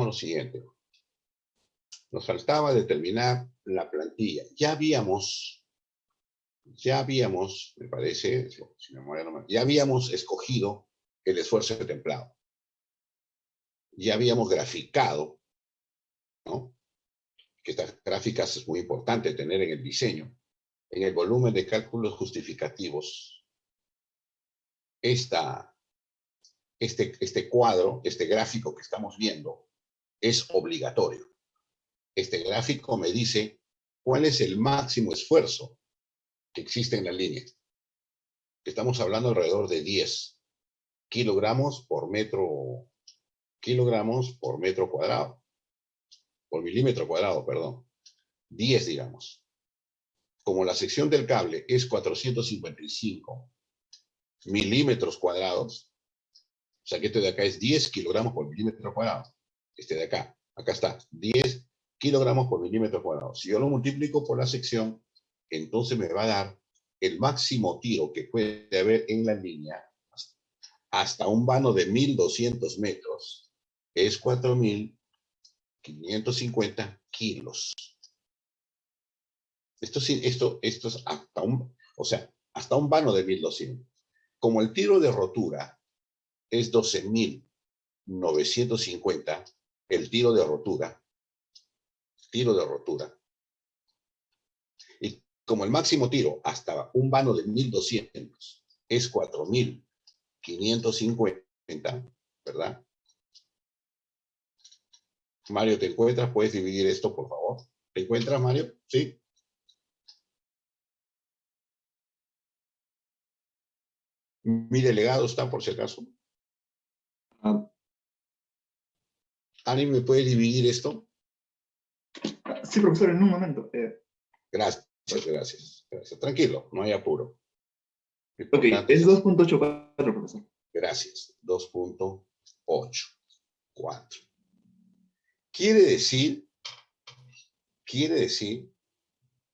lo siguiente. Nos faltaba determinar la plantilla. Ya habíamos, me parece, si me memoria no me- ya habíamos escogido el esfuerzo de templado. Ya habíamos graficado, ¿no? Que estas gráficas es muy importante tener en el diseño, en el volumen de cálculos justificativos. Este cuadro, este gráfico que estamos viendo, es obligatorio. Este gráfico me dice cuál es el máximo esfuerzo que existe en la línea. Estamos hablando alrededor de 10 kilogramos por metro cuadrado, por milímetro cuadrado, perdón. 10, digamos. Como la sección del cable es 455 milímetros cuadrados, o sea que este de acá es 10 kilogramos por milímetro cuadrado. Este de acá está, 10 kilogramos por milímetro cuadrado. Si yo lo multiplico por la sección, entonces me va a dar el máximo tiro que puede haber en la línea hasta un vano de 1200 metros. Es 4550 kilos. Esto es hasta un vano de 1200. Como el tiro de rotura es 12.950, el tiro de rotura, y como el máximo tiro hasta un vano de 1200 es 4550, ¿verdad? Mario, ¿te encuentras? ¿Puedes dividir esto, por favor? ¿Te encuentras, Mario? ¿Sí? Mi delegado está, por si acaso. ¿Ani, me puede dividir esto? Sí, profesor, en un momento. Gracias. Tranquilo, no hay apuro. Ok, es 2.84, profesor. Gracias, 2.84. Quiere decir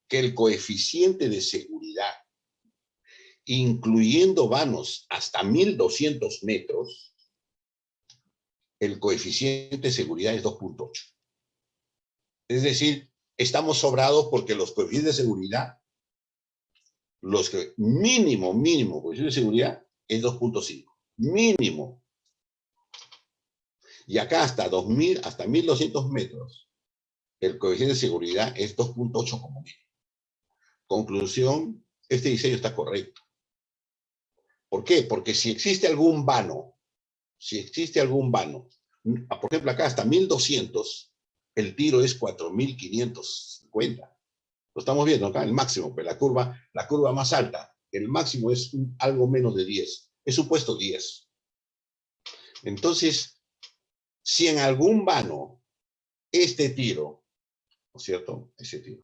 que el coeficiente de seguridad, incluyendo vanos hasta 1200 metros, el coeficiente de seguridad es 2.8. Es decir, estamos sobrados porque los coeficientes de seguridad, los que mínimo coeficiente de seguridad es 2.5. Mínimo. Y acá hasta 1200 metros, el coeficiente de seguridad es 2.8 como mínimo. Conclusión, este diseño está correcto. ¿Por qué? Porque si existe algún vano, por ejemplo, acá hasta 1200, el tiro es 4550. Lo estamos viendo acá, el máximo, pero la curva más alta, el máximo es algo menos de 10. Es supuesto 10. Entonces, si en algún vano este tiro, ¿no es cierto? Ese tiro,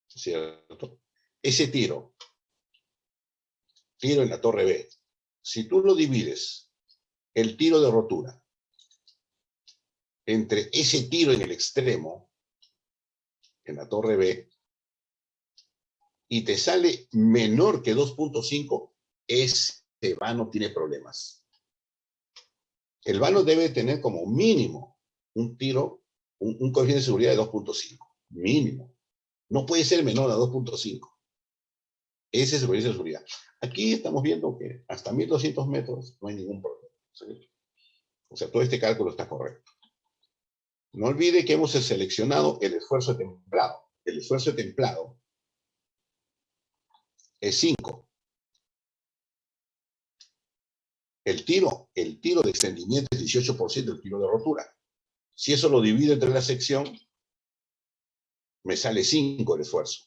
¿cierto? Ese tiro en la torre B, si tú lo divides, el tiro de rotura, entre ese tiro en el extremo, en la torre B, y te sale menor que 2.5, ese vano tiene problemas. El vano debe tener como mínimo un tiro, un coeficiente de seguridad de 2.5, mínimo. No puede ser menor a 2.5. Ese es el coeficiente de seguridad. Aquí estamos viendo que hasta 1200 metros no hay ningún problema. ¿Sí? O sea, todo este cálculo está correcto. No olvide que hemos seleccionado el esfuerzo templado. El esfuerzo templado es 5. El tiro de extendimiento es 18% del tiro de rotura. Si eso lo divido entre la sección, me sale 5 el esfuerzo.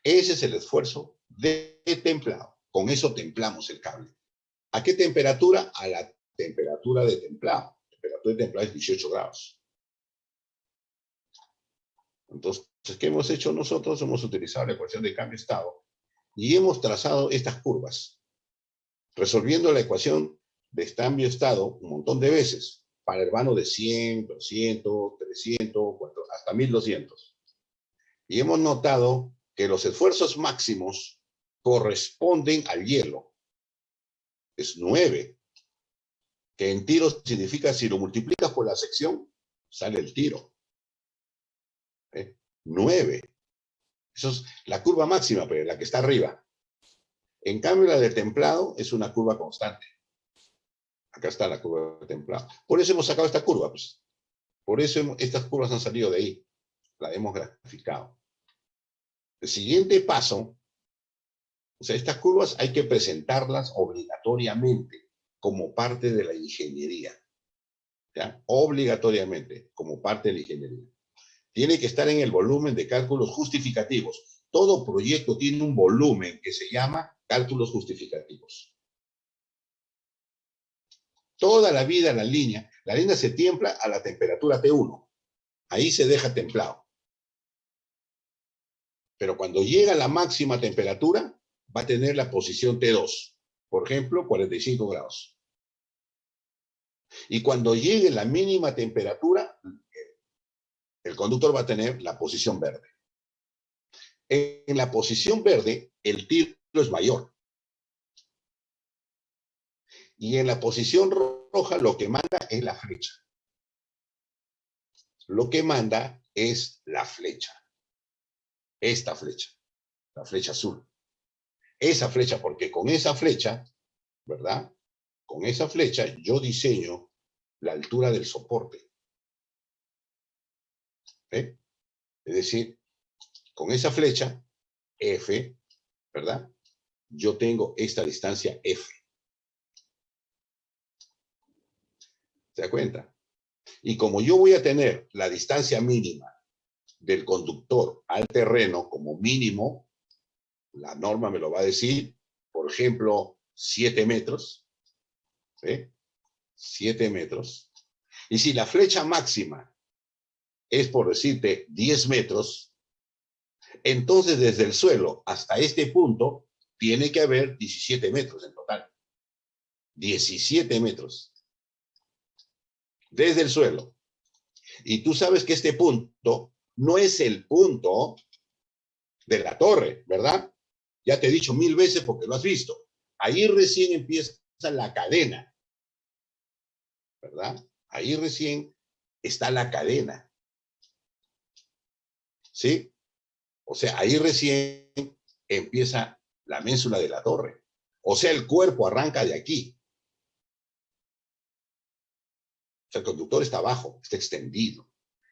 Ese es el esfuerzo de templado. Con eso templamos el cable. ¿A qué temperatura? A la temperatura de templado. La temperatura de templado es 18 grados. Entonces, ¿qué hemos hecho nosotros? Hemos utilizado la ecuación de cambio-estado y hemos trazado estas curvas, resolviendo la ecuación de cambio-estado un montón de veces, para el vano de 100, 200, 300, 400, hasta 1200. Y hemos notado que los esfuerzos máximos corresponden al hielo. Es 9. que en tiro significa si lo multiplicas por la sección, sale el tiro. 9. Eso es la curva máxima, pero la que está arriba. En cambio, la de templado es una curva constante. Acá está la curva de templado. Por eso hemos sacado esta curva, pues. Por eso estas curvas han salido de ahí. La hemos graficado. El siguiente paso, o sea, estas curvas hay que presentarlas obligatoriamente como parte de la ingeniería. ¿Ya? Obligatoriamente, como parte de la ingeniería. Tiene que estar en el volumen de cálculos justificativos. Todo proyecto tiene un volumen que se llama cálculos justificativos. Toda la vida la línea se templa a la temperatura T1. Ahí se deja templado. Pero cuando llega a la máxima temperatura, va a tener la posición T2. Por ejemplo, 45 grados. Y cuando llegue la mínima temperatura, el conductor va a tener la posición verde. En la posición verde, el tiro es mayor. Y en la posición roja, lo que manda es la flecha. Lo que manda es la flecha. Esta flecha. La flecha azul. Esa flecha, porque con esa flecha, ¿verdad? Con esa flecha yo diseño la altura del soporte. ¿Eh? Es decir, con esa flecha, F, ¿verdad? Yo tengo esta distancia F. ¿Se da cuenta? Y como yo voy a tener la distancia mínima del conductor al terreno como mínimo, la norma me lo va a decir, por ejemplo, 7 metros. ¿Sí? 7 metros. Y si la flecha máxima es, por decirte, 10 metros, entonces desde el suelo hasta este punto tiene que haber 17 metros en total. 17 metros. Desde el suelo. Y tú sabes que este punto no es el punto de la torre, ¿verdad? Ya te he dicho 1000 veces porque lo has visto. Ahí recién empieza la cadena, ¿verdad? Ahí recién está la cadena. ¿Sí? O sea, ahí recién empieza la ménsula de la torre. O sea, el cuerpo arranca de aquí. O sea, el conductor está abajo, está extendido.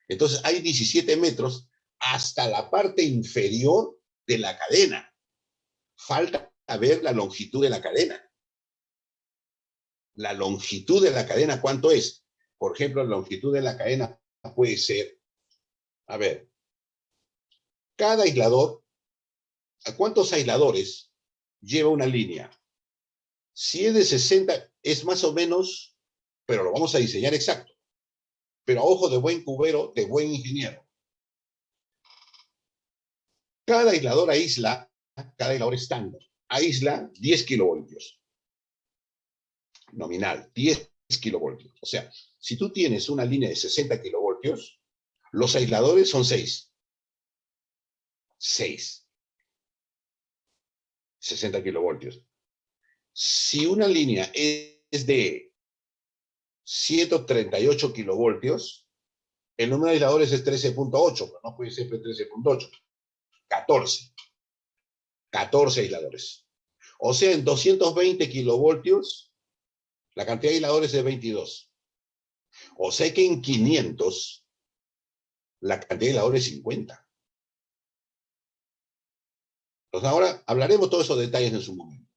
Entonces, hay 17 metros hasta la parte inferior de la cadena. Falta ver la longitud de la cadena. La longitud de la cadena, ¿cuánto es? Por ejemplo, la longitud de la cadena puede ser, a ver, cada aislador, ¿a cuántos aisladores lleva una línea? Si es de 60, es más o menos, pero lo vamos a diseñar exacto. Pero a ojo de buen cubero, de buen ingeniero. Cada aislador cada aislador estándar, aísla 10 kilovoltios. Nominal, 10 kilovoltios. O sea, si tú tienes una línea de 60 kilovoltios, los aisladores son 6. 6. 60 kilovoltios. Si una línea es de 138 kilovoltios, el número de aisladores es 13.8, pero no puede ser 13.8. 14. 14 aisladores. O sea, en 220 kilovoltios, la cantidad de aisladores es 22. O sea que en 500, la cantidad de aisladores es 50. Entonces ahora hablaremos todos esos detalles en su momento.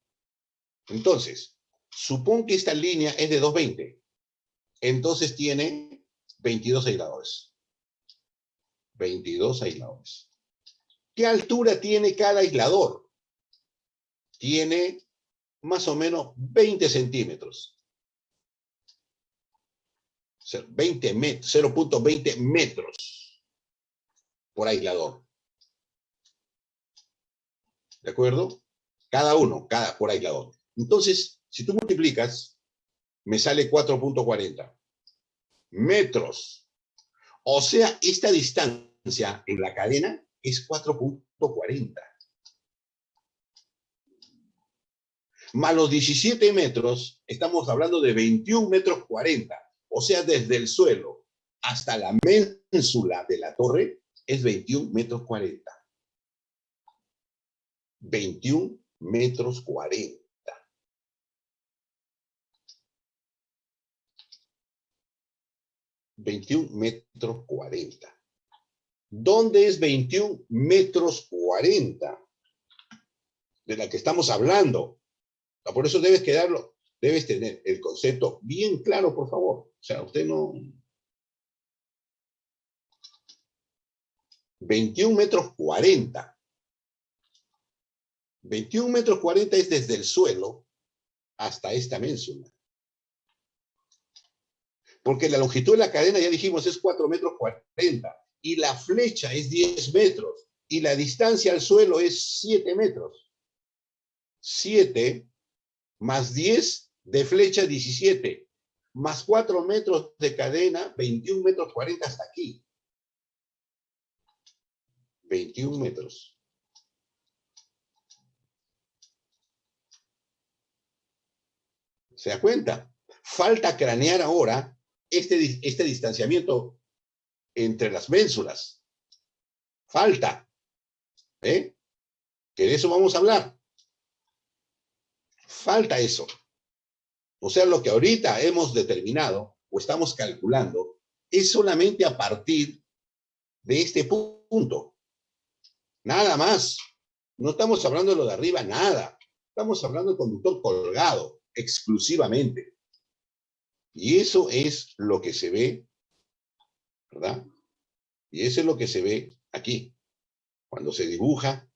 Entonces, supón que esta línea es de 220. Entonces tiene 22 aisladores. 22 aisladores. ¿Qué altura tiene cada aislador? Tiene más o menos 20 centímetros. 0.20 metros por aislador. ¿De acuerdo? Cada uno, por aislador. Entonces, si tú multiplicas, me sale 4.40 metros. O sea, esta distancia en la cadena es 4.40. más los 17 metros, estamos hablando de 21 metros 40. O sea, desde el suelo hasta la ménsula de la torre es 21 metros 40. 21 metros 40. $21,40. ¿Dónde es 21 metros 40? De la que estamos hablando. Por eso debes tener el concepto bien claro, por favor. O sea, usted no... 21 metros 40. 21 metros 40 es desde el suelo hasta esta ménsula. Porque la longitud de la cadena, ya dijimos, es 4 metros 40. Y la flecha es 10 metros. Y la distancia al suelo es 7 metros. 7 más 10 de flecha, 17. Más 4 metros de cadena, 21 metros 40 hasta aquí. 21 metros. ¿Se da cuenta? Falta cranear ahora este distanciamiento entre las ménsulas. Falta. Que de eso vamos a hablar. Falta eso. O sea, lo que ahorita hemos determinado o estamos calculando es solamente a partir de este punto. Nada más. No estamos hablando de lo de arriba, nada. Estamos hablando del conductor colgado, exclusivamente. Y eso es lo que se ve, ¿verdad? Y eso es lo que se ve aquí. Cuando se dibuja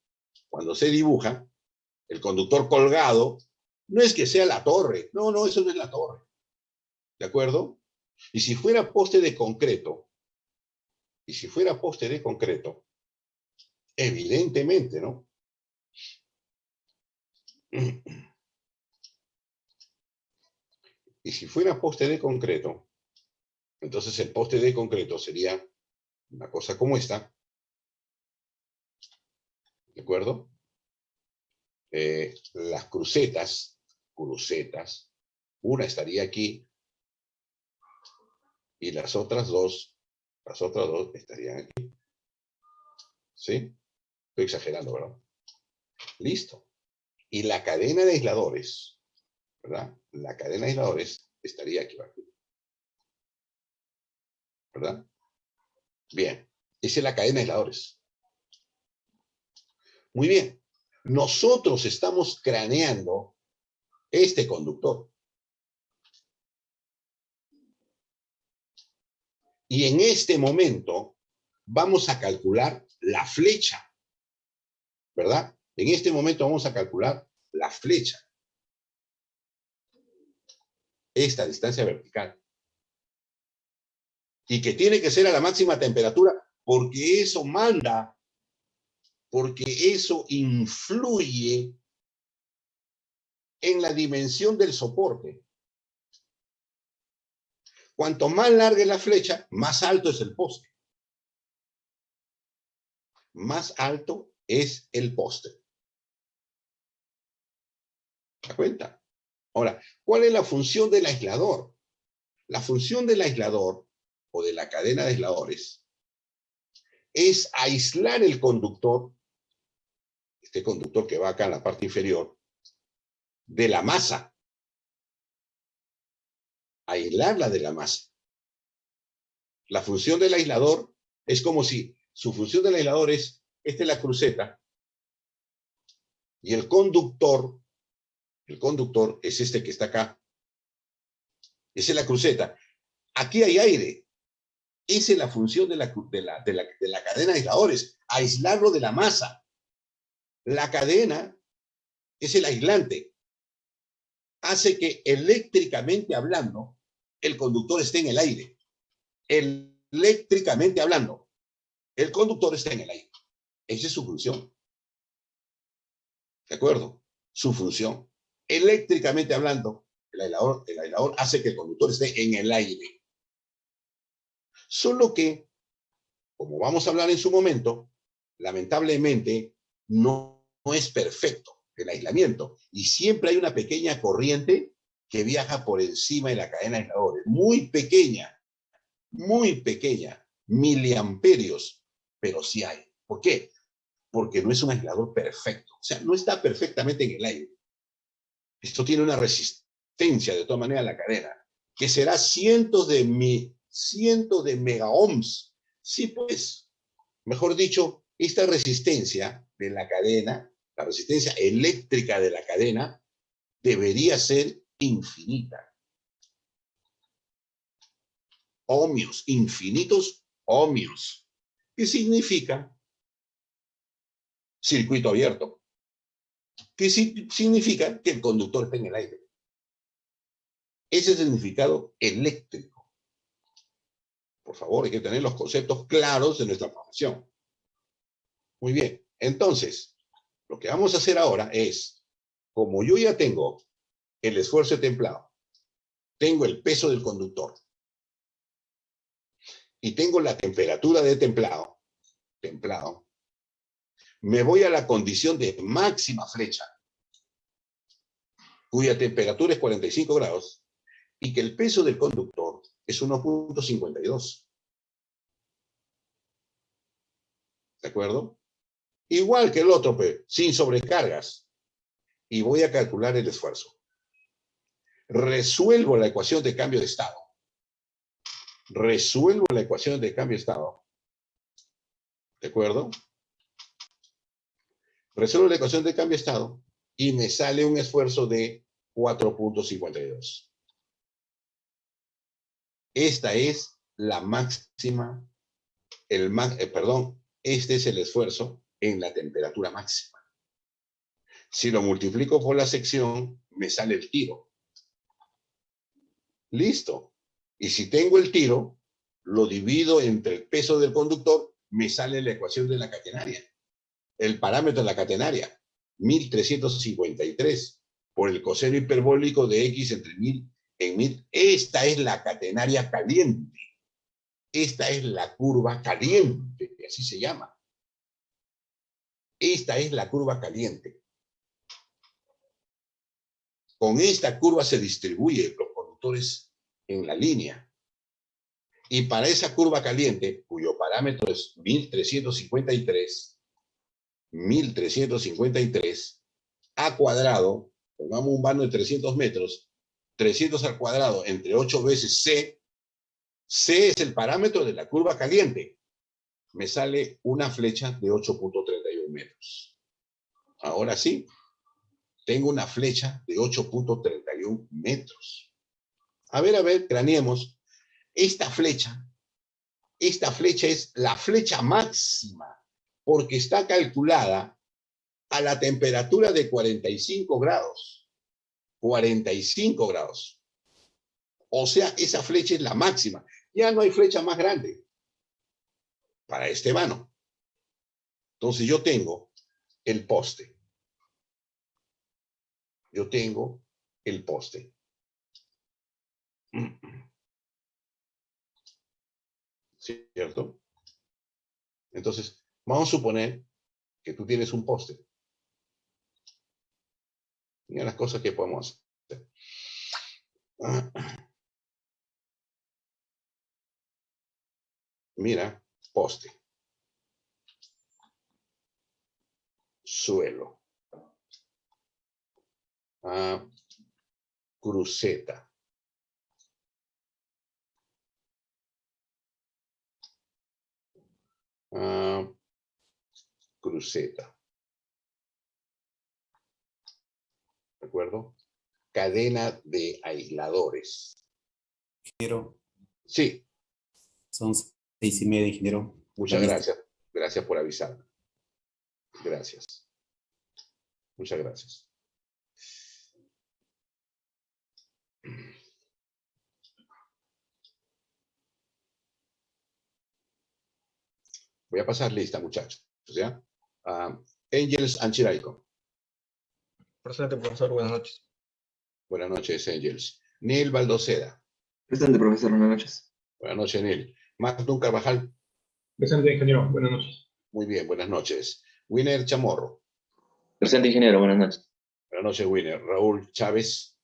el conductor colgado, no es que sea la torre. No, no, eso no es la torre. ¿De acuerdo? Y si fuera poste de concreto, evidentemente, ¿no? Y si fuera poste de concreto, entonces el poste de concreto sería una cosa como esta. ¿De acuerdo? Las crucetas, una estaría aquí y las otras dos estarían aquí. ¿Sí? Estoy exagerando, ¿verdad? Listo. Y la cadena de aisladores, ¿verdad? La cadena de aisladores estaría aquí abajo. ¿Verdad? Bien. Esa es la cadena de aisladores. Muy bien. Nosotros estamos craneando este conductor. Y en este momento vamos a calcular la flecha, ¿verdad? En este momento vamos a calcular la flecha. Esta distancia vertical. Y que tiene que ser a la máxima temperatura porque eso manda, porque eso influye en la dimensión del soporte. Cuanto más larga es la flecha, más alto es el poste. Más alto es el poste. ¿Se da cuenta? Ahora, ¿cuál es la función del aislador? La función del aislador o de la cadena de aisladores es aislar el conductor, este conductor que va acá en la parte inferior, de la masa. Aislarla de la masa. La función del aislador es como si su función del aislador es, esta es la cruceta, y el conductor es este que está acá. Esa es la cruceta. Aquí hay aire. Esa es la función de la cadena de aisladores, aislarlo de la masa. La cadena es el aislante. Hace que eléctricamente hablando, el conductor esté en el aire. Eléctricamente hablando, el conductor está en el aire. Esa es su función. ¿De acuerdo? Su función. Eléctricamente hablando, el aislador hace que el conductor esté en el aire. Solo que, como vamos a hablar en su momento, lamentablemente no es perfecto. el aislamiento. Y siempre hay una pequeña corriente que viaja por encima de la cadena de aisladores. Muy pequeña, miliamperios, pero sí hay. ¿Por qué? Porque no es un aislador perfecto. O sea, no está perfectamente en el aire. Esto tiene una resistencia, de todas maneras, a la cadena, que será cientos de megaohms. Sí, pues, mejor dicho, esta resistencia de la cadena, la resistencia eléctrica de la cadena, debería ser infinita. Ohmios, infinitos ohmios. ¿Qué significa? Circuito abierto. ¿Qué significa? Que el conductor está en el aire. Ese es el significado eléctrico. Por favor, hay que tener los conceptos claros de nuestra profesión. Muy bien. Entonces, lo que vamos a hacer ahora es, como yo ya tengo el esfuerzo de templado, tengo el peso del conductor y tengo la temperatura de templado, me voy a la condición de máxima flecha, cuya temperatura es 45 grados, y que el peso del conductor es 1.52. ¿De acuerdo? Igual que el otro, pero sin sobrecargas. Y voy a calcular el esfuerzo. Resuelvo la ecuación de cambio de estado. ¿De acuerdo? Resuelvo la ecuación de cambio de estado y me sale un esfuerzo de 4.52. Esta es la máxima, este es el esfuerzo en la temperatura máxima. Si lo multiplico por la sección, me sale el tiro. Listo. Y si tengo el tiro, lo divido entre el peso del conductor, me sale la ecuación de la catenaria. El parámetro de la catenaria, 1353, por el coseno hiperbólico de x entre 1000 en 1000. Esta es la catenaria caliente. Esta es la curva caliente, así se llama. Esta es la curva caliente. Con esta curva se distribuyen los conductores en la línea. Y para esa curva caliente, cuyo parámetro es 1353, a cuadrado, pongamos un vano de 300 metros, 300 al cuadrado entre 8 veces C, C es el parámetro de la curva caliente. Me sale una flecha de 8.31 metros. Ahora sí, tengo una flecha de 8.31 metros. A ver, craneemos. Esta flecha es la flecha máxima, porque está calculada a la temperatura de 45 grados. 45 grados. O sea, esa flecha es la máxima. Ya no hay flecha más grande para este vano. Entonces yo tengo el poste. ¿Cierto? Entonces, vamos a suponer que tú tienes un poste. Mira las cosas que podemos hacer. Mira, poste. Suelo. Cruceta. Cruceta. ¿De acuerdo? Cadena de aisladores. Ingeniero, Sí. son 6:30, ingeniero. Muchas Listo. gracias. Gracias por avisarme. Gracias. Muchas gracias. Voy a pasar lista, muchachos. ¿Ya? Angels Anchiraico. Presente, profesor. Buenas noches. Buenas noches, Angels. Neil Baldoceda. Presente, profesor. Buenas noches. Buenas noches, Neil. Martín Presente, ingeniero. Buenas noches. Muy bien, buenas noches. Winner Chamorro. Presente, ingeniero, buenas noches. Buenas noches, Winner. Raúl Chávez.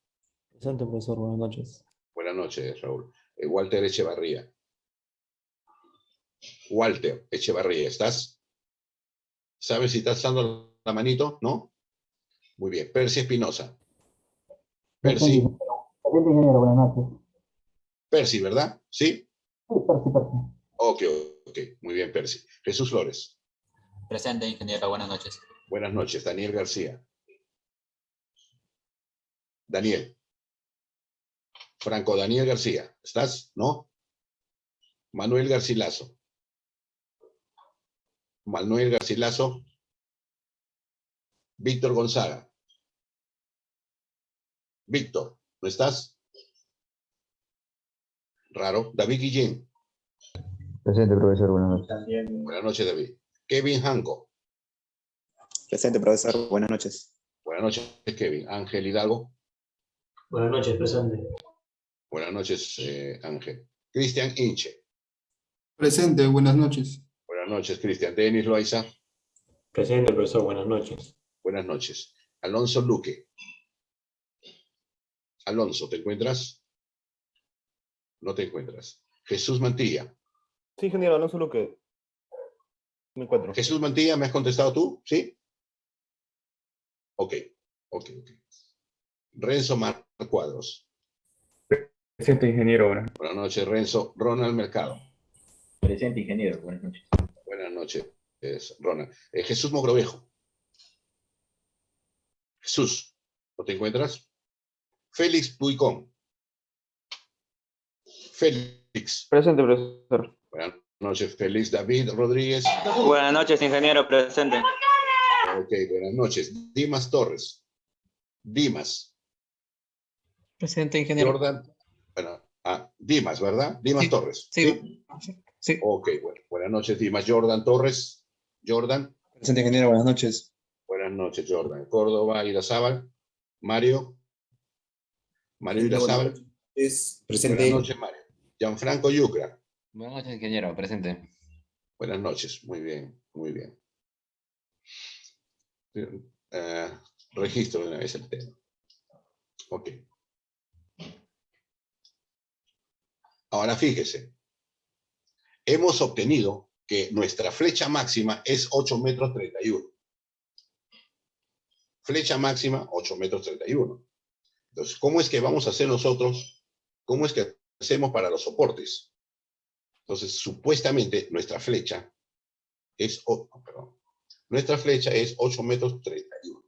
Presente, profesor. Buenas noches. Buenas noches, Raúl. Walter Echevarría. Walter Echevarría, ¿estás? ¿Sabes si estás dando la manito? ¿No? Muy bien. Percy Espinosa. Percy. Presente, ingeniero, buenas noches. Percy, ¿verdad? ¿Sí? Sí, Percy. Ok. Muy bien, Percy. Jesús Flores. Presente, ingeniero. Buenas noches. Buenas noches. Daniel García. Daniel. Franco Daniel García. ¿Estás? ¿No? Manuel Garcilaso. Manuel Garcilaso. Víctor Gonzaga. Víctor, ¿no estás? Raro. David Guillén. Presente, profesor, buenas noches. Buenas noches, David. Kevin Hanco. Presente, profesor. Buenas noches. Buenas noches, Kevin. Ángel Hidalgo. Buenas noches, presente. Buenas noches, Ángel. Cristian Inche. Presente, buenas noches. Buenas noches, Cristian. Denis Loaiza. Presente, profesor. Buenas noches. Buenas noches. Alonso Luque. Alonso, ¿te encuentras? No te encuentras. Jesús Mantilla. Sí, ingeniero, Alonso Luque. Me encuentro. Jesús Mantilla, ¿me has contestado tú? ¿Sí? Ok. Renzo Mar Cuadros. Presente, ingeniero. Buenas noches, Renzo. Ronald Mercado. Presente, ingeniero, buenas noches. Buenas noches, Ronald. Jesús Mogrovejo. Jesús, ¿no te encuentras? Félix Puicón. Félix. Presente, profesor. Buenas noches, Félix. David Rodríguez. Buenas noches, ingeniero. Presente. Ok, buenas noches. Dimas Torres. Dimas. Presente, ingeniero. Jordan. Bueno, Dimas, ¿verdad? Dimas Sí, Torres. sí. Sí. Ok, bueno. Buenas noches, Dimas. Jordan Torres. Jordan. Presente, ingeniero. Buenas noches. Buenas noches, Jordan. Córdoba Irazábal. Mario. Mario Irazábal. Presente. Buenas noches, Mario. Gianfranco Yucra. Buenas noches, ingeniero. Presente. Buenas noches. Muy bien. Registro de una vez el tema. Ok. Ahora fíjese. Hemos obtenido que nuestra flecha máxima es 8 metros 31. Flecha máxima 8 metros 31. Entonces, ¿cómo es que vamos a hacer nosotros? ¿Cómo es que hacemos para los soportes? Entonces, supuestamente nuestra flecha es, nuestra flecha es 8 metros 31.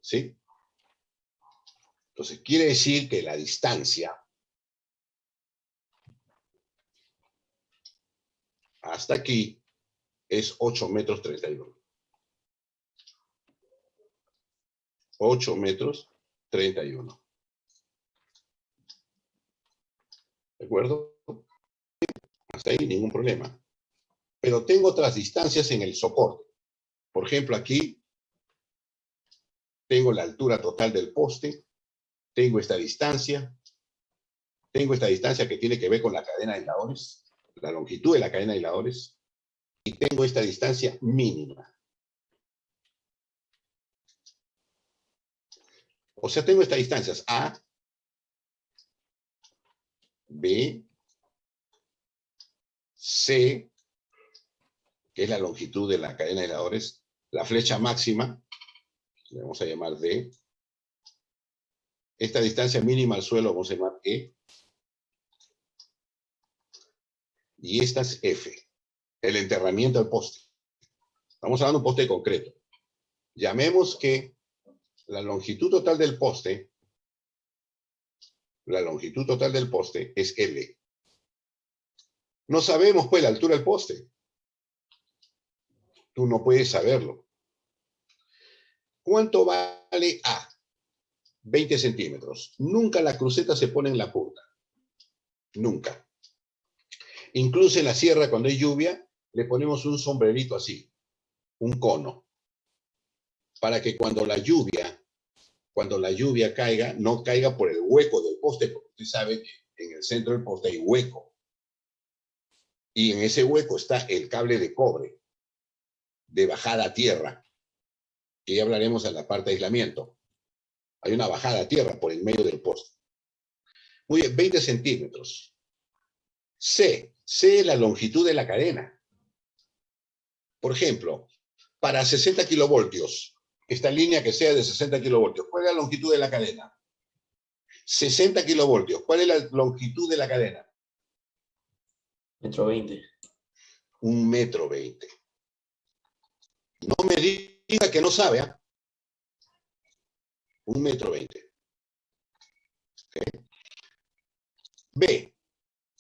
¿Sí? Entonces, quiere decir que la distancia hasta aquí es 8 metros 31. 8 metros 31. ¿De acuerdo? Hasta ahí ningún problema. Pero tengo otras distancias en el soporte. Por ejemplo, aquí tengo la altura total del poste, tengo esta distancia que tiene que ver con la cadena de aisladores, la longitud de la cadena de aisladores, y tengo esta distancia mínima. O sea, tengo estas distancias A, B, C, que es la longitud de la cadena de aisladores, la flecha máxima, le vamos a llamar D, esta distancia mínima al suelo vamos a llamar E, y esta es F, el enterramiento del poste. Estamos hablando de un poste concreto. Llamemos que la longitud total del poste es L. No sabemos, pues, la altura del poste. Tú no puedes saberlo. ¿Cuánto vale A? 20 centímetros. Nunca la cruceta se pone en la punta. Nunca. Incluso en la sierra, cuando hay lluvia, le ponemos un sombrerito así, un cono, para que cuando la lluvia caiga, no caiga por el hueco del poste, porque usted sabe que en el centro del poste hay hueco. Y en ese hueco está el cable de cobre de bajada a tierra, que ya hablaremos en la parte de aislamiento. Hay una bajada a tierra por el medio del poste. Muy bien, 20 centímetros. C es la longitud de la cadena. Por ejemplo, para 60 kilovoltios, esta línea que sea de 60 kilovoltios, ¿cuál es la longitud de la cadena? 60 kilovoltios, ¿cuál es la longitud de la cadena? 1,20 m. 1,20 m. No me diga que no sabe, ¿eh? 1,20 m. ¿Okay?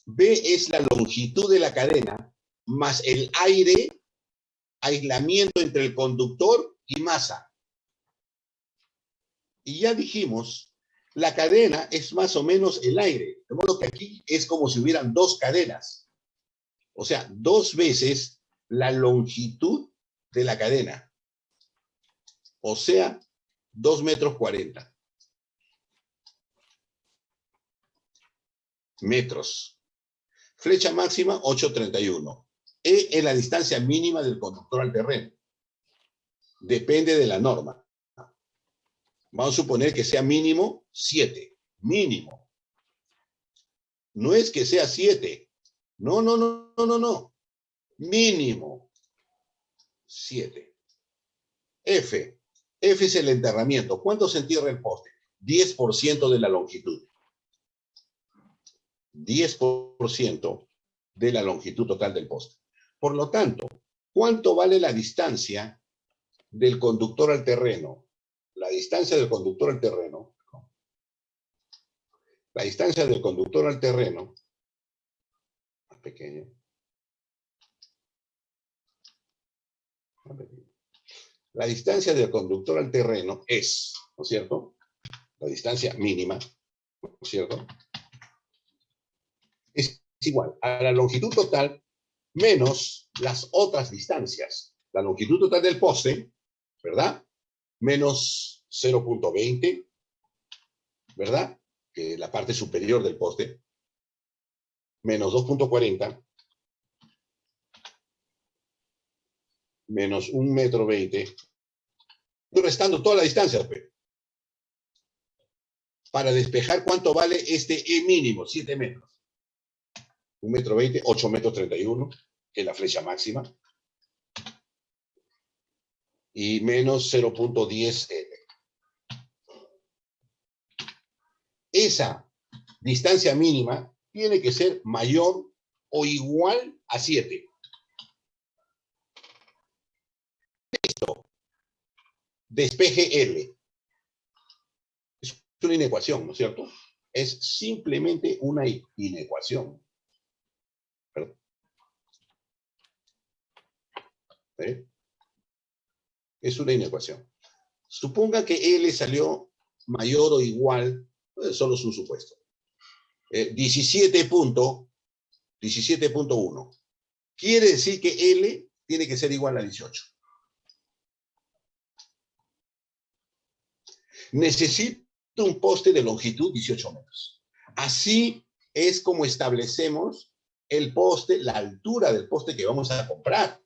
B es la longitud de la cadena más el aire, aislamiento entre el conductor y masa. Y ya dijimos, la cadena es más o menos el aire. De modo que aquí es como si hubieran dos cadenas. O sea, 2 veces la longitud de la cadena. O sea, 2,40 m. Metros. Flecha máxima, 8,31. E es la distancia mínima del conductor al terreno. Depende de la norma. Vamos a suponer que sea mínimo 7. Mínimo. No es que sea 7. No. Mínimo 7. F es el enterramiento. ¿Cuánto se entierra el poste? 10% de la longitud. 10% de la longitud total del poste. Por lo tanto, ¿cuánto vale la distancia del conductor al terreno? La distancia del conductor al terreno. La distancia del conductor al terreno. Más pequeño. La distancia del conductor al terreno es, ¿no es cierto? La distancia mínima, ¿no es cierto? Es igual a la longitud total menos las otras distancias. La longitud total del poste, ¿verdad? Menos 0,20, ¿verdad? Que es la parte superior del poste. Menos 2,40. Menos 1,20 m. Estoy restando toda la distancia, para despejar cuánto vale este E mínimo, 7 metros. 1,20 m, 8,31 m, que es la flecha máxima. Y menos 0,10 m. Esa distancia mínima tiene que ser mayor o igual a 7. Listo. Despeje L. Es una inecuación, ¿no es cierto? Es simplemente una inecuación. ¿Perdón? ¿Eh? Es una inecuación. Suponga que L salió mayor o igual, solo es un supuesto. 17.1. Quiere decir que L tiene que ser igual a 18. Necesito un poste de longitud 18 metros. Así es como establecemos el poste, la altura del poste que vamos a comprar.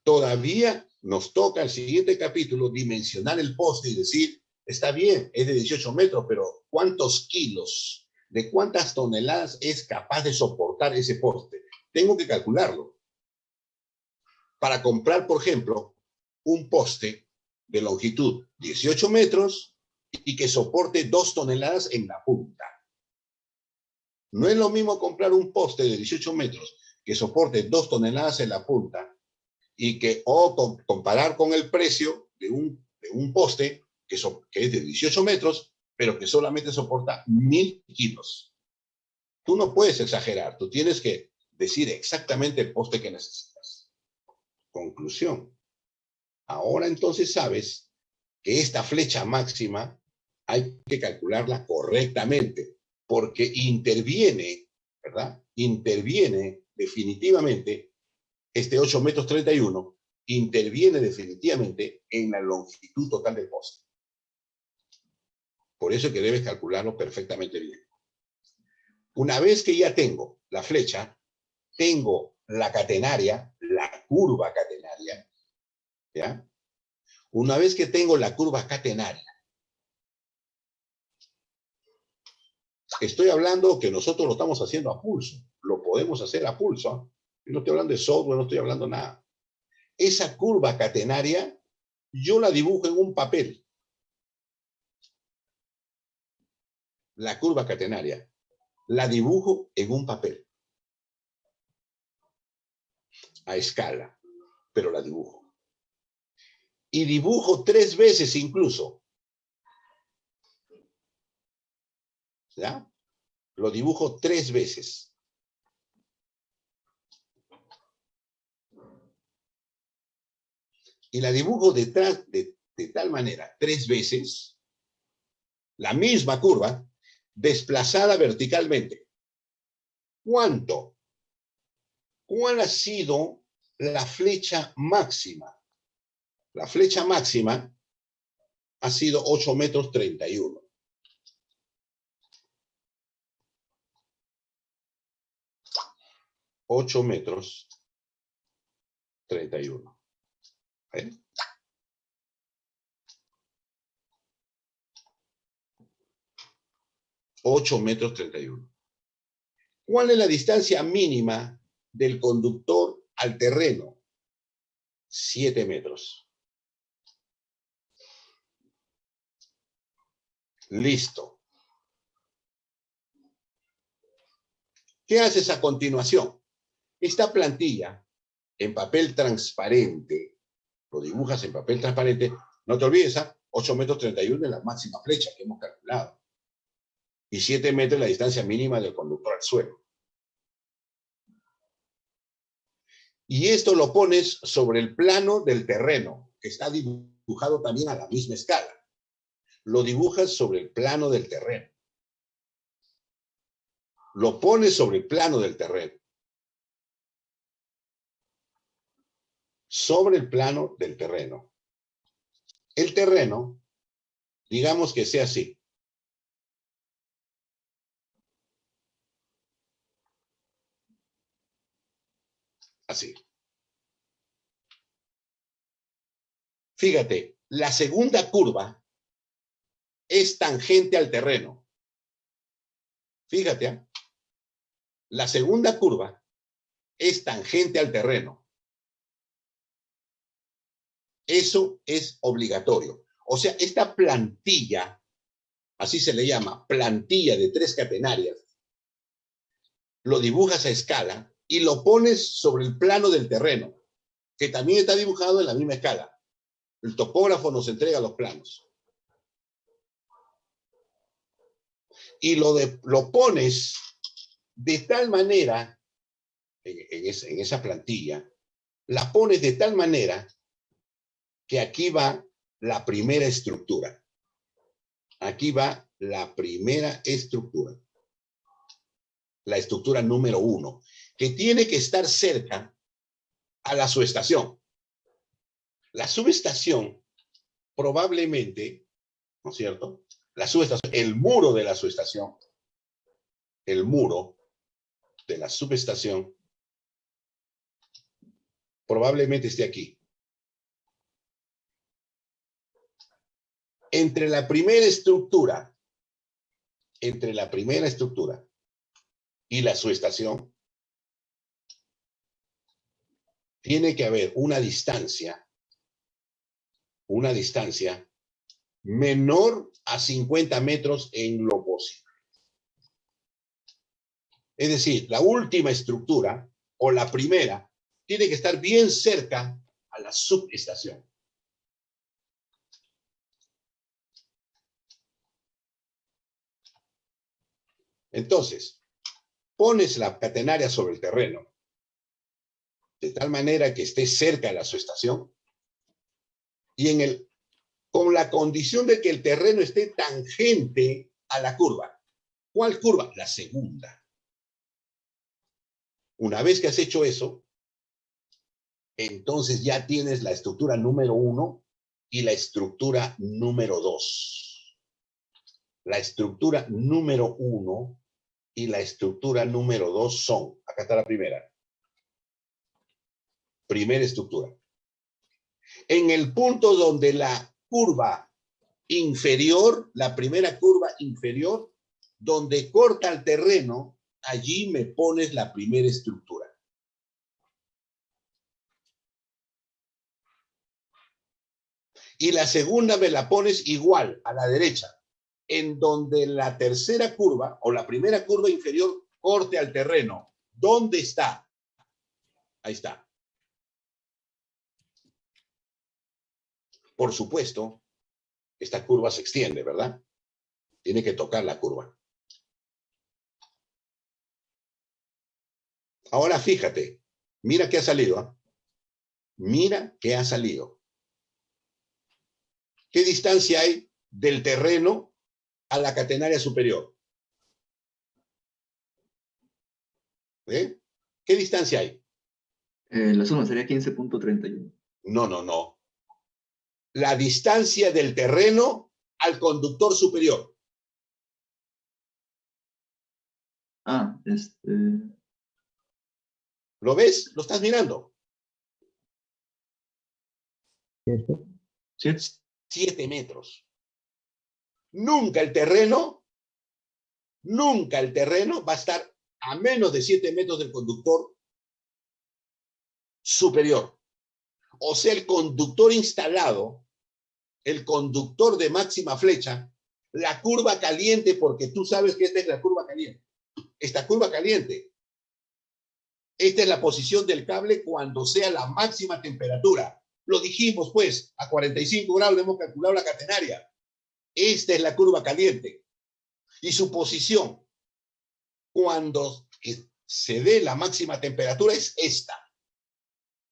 Todavía nos toca el siguiente capítulo dimensionar el poste y decir, está bien, es de 18 metros, pero ¿cuántos kilos, de cuántas toneladas es capaz de soportar ese poste? Tengo que calcularlo. Para comprar, por ejemplo, un poste de longitud 18 metros y que soporte 2 toneladas en la punta. No es lo mismo comprar un poste de 18 metros que soporte 2 toneladas en la punta y que, o comparar con el precio de un poste que es de 18 metros, pero que solamente soporta 1.000 kilos. Tú no puedes exagerar, tú tienes que decir exactamente el poste que necesitas. Conclusión. Ahora entonces sabes que esta flecha máxima hay que calcularla correctamente, porque interviene, ¿verdad? Interviene definitivamente, este 8,31 m, interviene definitivamente en la longitud total del poste. Por eso es que debes calcularlo perfectamente bien. Una vez que ya tengo la flecha, tengo la catenaria, la curva catenaria, ¿ya? Una vez que tengo la curva catenaria, estoy hablando que nosotros lo estamos haciendo a pulso, lo podemos hacer a pulso. Yo no estoy hablando de software, no estoy hablando nada. Esa curva catenaria, yo la dibujo en un papel. La curva catenaria, la dibujo en un papel. A escala, pero la dibujo. Y dibujo 3 veces incluso. ¿Ya? Lo dibujo 3 veces. Y la dibujo detrás de tal manera, 3 veces, la misma curva, desplazada verticalmente. ¿Cuánto? ¿Cuál ha sido la flecha máxima? La flecha máxima ha sido 8 metros 31. $8 metros 31. ¿Eh? $8 metros 31. ¿Cuál es la distancia mínima del conductor al terreno? 7 metros. Listo. ¿Qué haces a continuación? Esta plantilla en papel transparente, lo dibujas en papel transparente, no te olvides, 8 metros 31 es la máxima flecha que hemos calculado. Y 7 metros la distancia mínima del conductor al suelo. Y esto lo pones sobre el plano del terreno, que está dibujado también a la misma escala. Lo dibujas sobre el plano del terreno. Lo pones sobre el plano del terreno. Sobre el plano del terreno. El terreno, digamos que sea así. Así. Fíjate, la segunda curva es tangente al terreno. Fíjate, ¿eh? La segunda curva es tangente al terreno. Eso es obligatorio. O sea, esta plantilla, así se le llama, plantilla de 3 catenarias, lo dibujas a escala y lo pones sobre el plano del terreno, que también está dibujado en la misma escala. El topógrafo nos entrega los planos. Y lo pones de tal manera, en esa plantilla, la pones de tal manera que aquí va la primera estructura. Aquí va la primera estructura. La estructura número 1, que tiene que estar cerca a la subestación. La subestación probablemente, ¿no es cierto? La subestación, el muro de la subestación, el muro de la subestación probablemente esté aquí. Entre la primera estructura y la subestación, tiene que haber una distancia menor a 50 metros en lo posible. Es decir, la última estructura, o la primera, tiene que estar bien cerca a la subestación. Entonces, pones la catenaria sobre el terreno, de tal manera que esté cerca de la subestación, y con la condición de que el terreno esté tangente a la curva. ¿Cuál curva? La segunda. Una vez que has hecho eso, entonces ya tienes la estructura número 1 y la estructura número 2. La estructura número 1 y la estructura número 2 son, acá está la primera. Primera estructura. En el punto donde la curva inferior, la primera curva inferior, donde corta el terreno, allí me pones la primera estructura. Y la segunda me la pones igual, a la derecha, en donde la tercera curva, o la primera curva inferior, corte al terreno. ¿Dónde está? Ahí está. Por supuesto, esta curva se extiende, ¿verdad? Tiene que tocar la curva. Ahora fíjate, mira qué ha salido, ¿eh? Mira qué ha salido. ¿Qué distancia hay del terreno a la catenaria superior? ¿Eh? ¿Qué distancia hay? La suma sería 15.31. No. La distancia del terreno al conductor superior. ¿Lo ves? ¿Lo estás mirando? 7 metros. Nunca el terreno va a estar a menos de 7 metros del conductor superior. O sea, el conductor instalado, el conductor de máxima flecha, la curva caliente, porque tú sabes que esta es la curva caliente. Esta curva caliente. Esta es la posición del cable cuando sea la máxima temperatura. Lo dijimos, pues, a 45 grados hemos calculado la catenaria. Esta es la curva caliente. Y su posición, cuando se dé la máxima temperatura, es esta.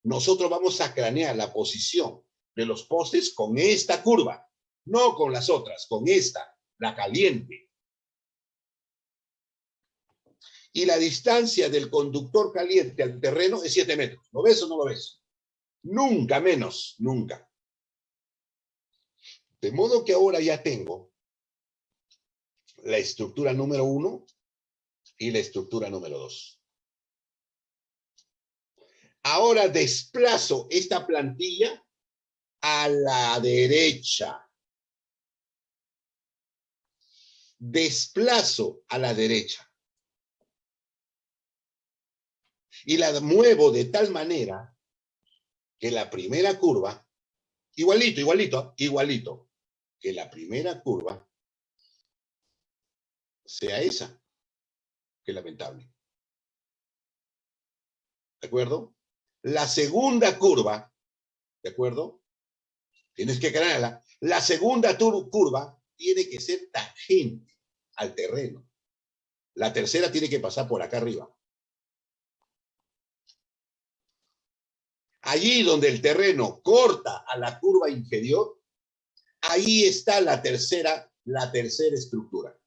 Nosotros vamos a cranear la posición de los postes con esta curva, no con las otras, con esta, la caliente. Y la distancia del conductor caliente al terreno es 7 metros. ¿Lo ves o no lo ves? Nunca menos, nunca. De modo que ahora ya tengo la estructura número 1 y la estructura número 2. Ahora desplazo esta plantilla a la derecha. Desplazo a la derecha. Y la muevo de tal manera que la primera curva, igualito, que la primera curva sea esa. Qué lamentable. ¿De acuerdo? La segunda curva, ¿de acuerdo? Tienes que crearla. La segunda curva tiene que ser tangente al terreno. La tercera tiene que pasar por acá arriba. Allí donde el terreno corta a la curva inferior, ahí está la tercera estructura.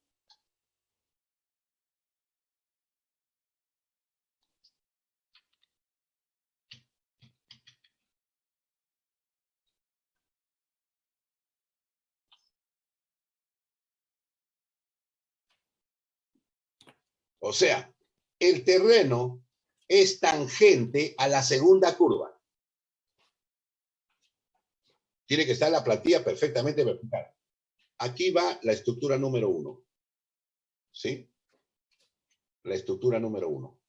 O sea, el terreno es tangente a la segunda curva. Tiene que estar la plantilla perfectamente vertical. Aquí va la estructura número 1. ¿Sí? La estructura número 1.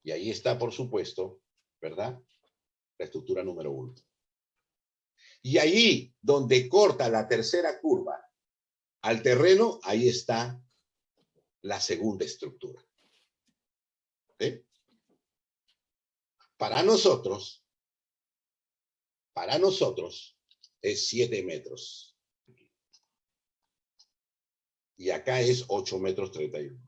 Y ahí está, por supuesto, ¿verdad? La estructura número 1. Y ahí, donde corta la tercera curva al terreno, ahí está la segunda estructura. ¿Sí? Para nosotros es 7 metros. Y acá es 8 metros 31.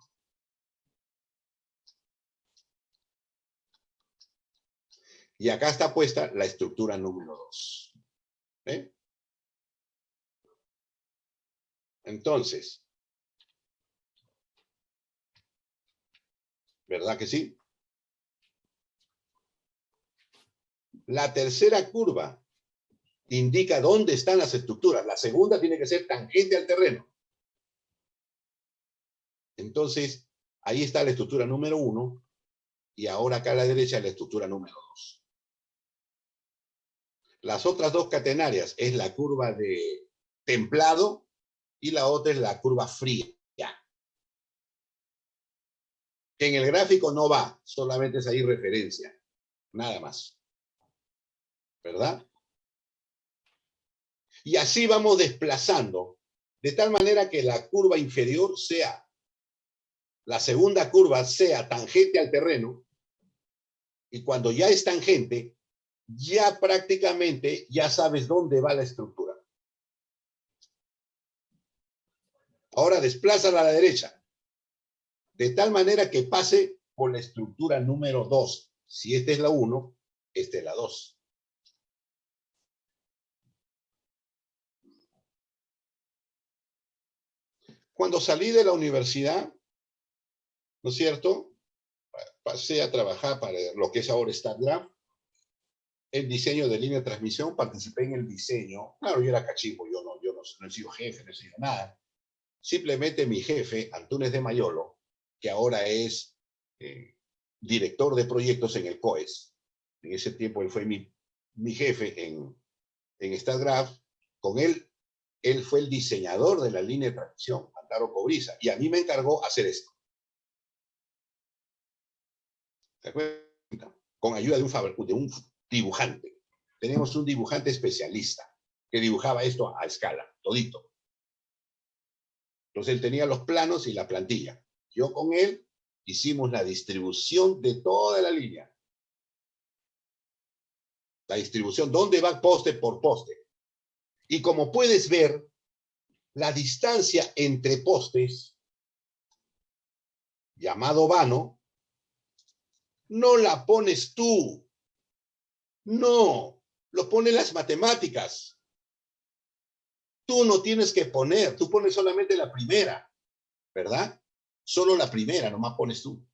Y acá está puesta la estructura número 2. ¿Eh? Entonces, ¿verdad que sí? La tercera curva indica dónde están las estructuras. La segunda tiene que ser tangente al terreno. Entonces, ahí está la estructura número 1 y ahora acá a la derecha la estructura número 2. Las otras dos catenarias es la curva de templado y la otra es la curva fría. Que en el gráfico no va, solamente es ahí referencia, nada más. ¿Verdad? Y así vamos desplazando, de tal manera que la curva inferior sea, la segunda curva sea tangente al terreno, y cuando ya es tangente, ya prácticamente ya sabes dónde va la estructura. Ahora desplázala a la derecha, de tal manera que pase por la estructura número 2. Si esta es la 1, esta es la 2. Cuando salí de la universidad, ¿no es cierto? Pasé a trabajar para lo que es ahora StatLab, el diseño de línea de transmisión, participé en el diseño. Claro, yo era cachimbo, yo no he sido jefe, no he sido nada. Simplemente mi jefe, Antunes de Mayolo, que ahora es director de proyectos en el COES. En ese tiempo él fue mi jefe en StatGraph. Con él fue el diseñador de la línea de transmisión, Antaro Cobriza, y a mí me encargó hacer esto. ¿Se acuerdan? Con ayuda de un dibujante. Tenemos un dibujante especialista que dibujaba esto a escala, todito. Entonces él tenía los planos y la plantilla. Yo con él hicimos la distribución de toda la línea. La distribución, dónde va poste por poste. Y como puedes ver, la distancia entre postes, llamado vano, no la pones tú. No, lo ponen las matemáticas. Tú no tienes que poner, tú pones solamente la primera, ¿verdad? Solo la primera, nomás pones tú.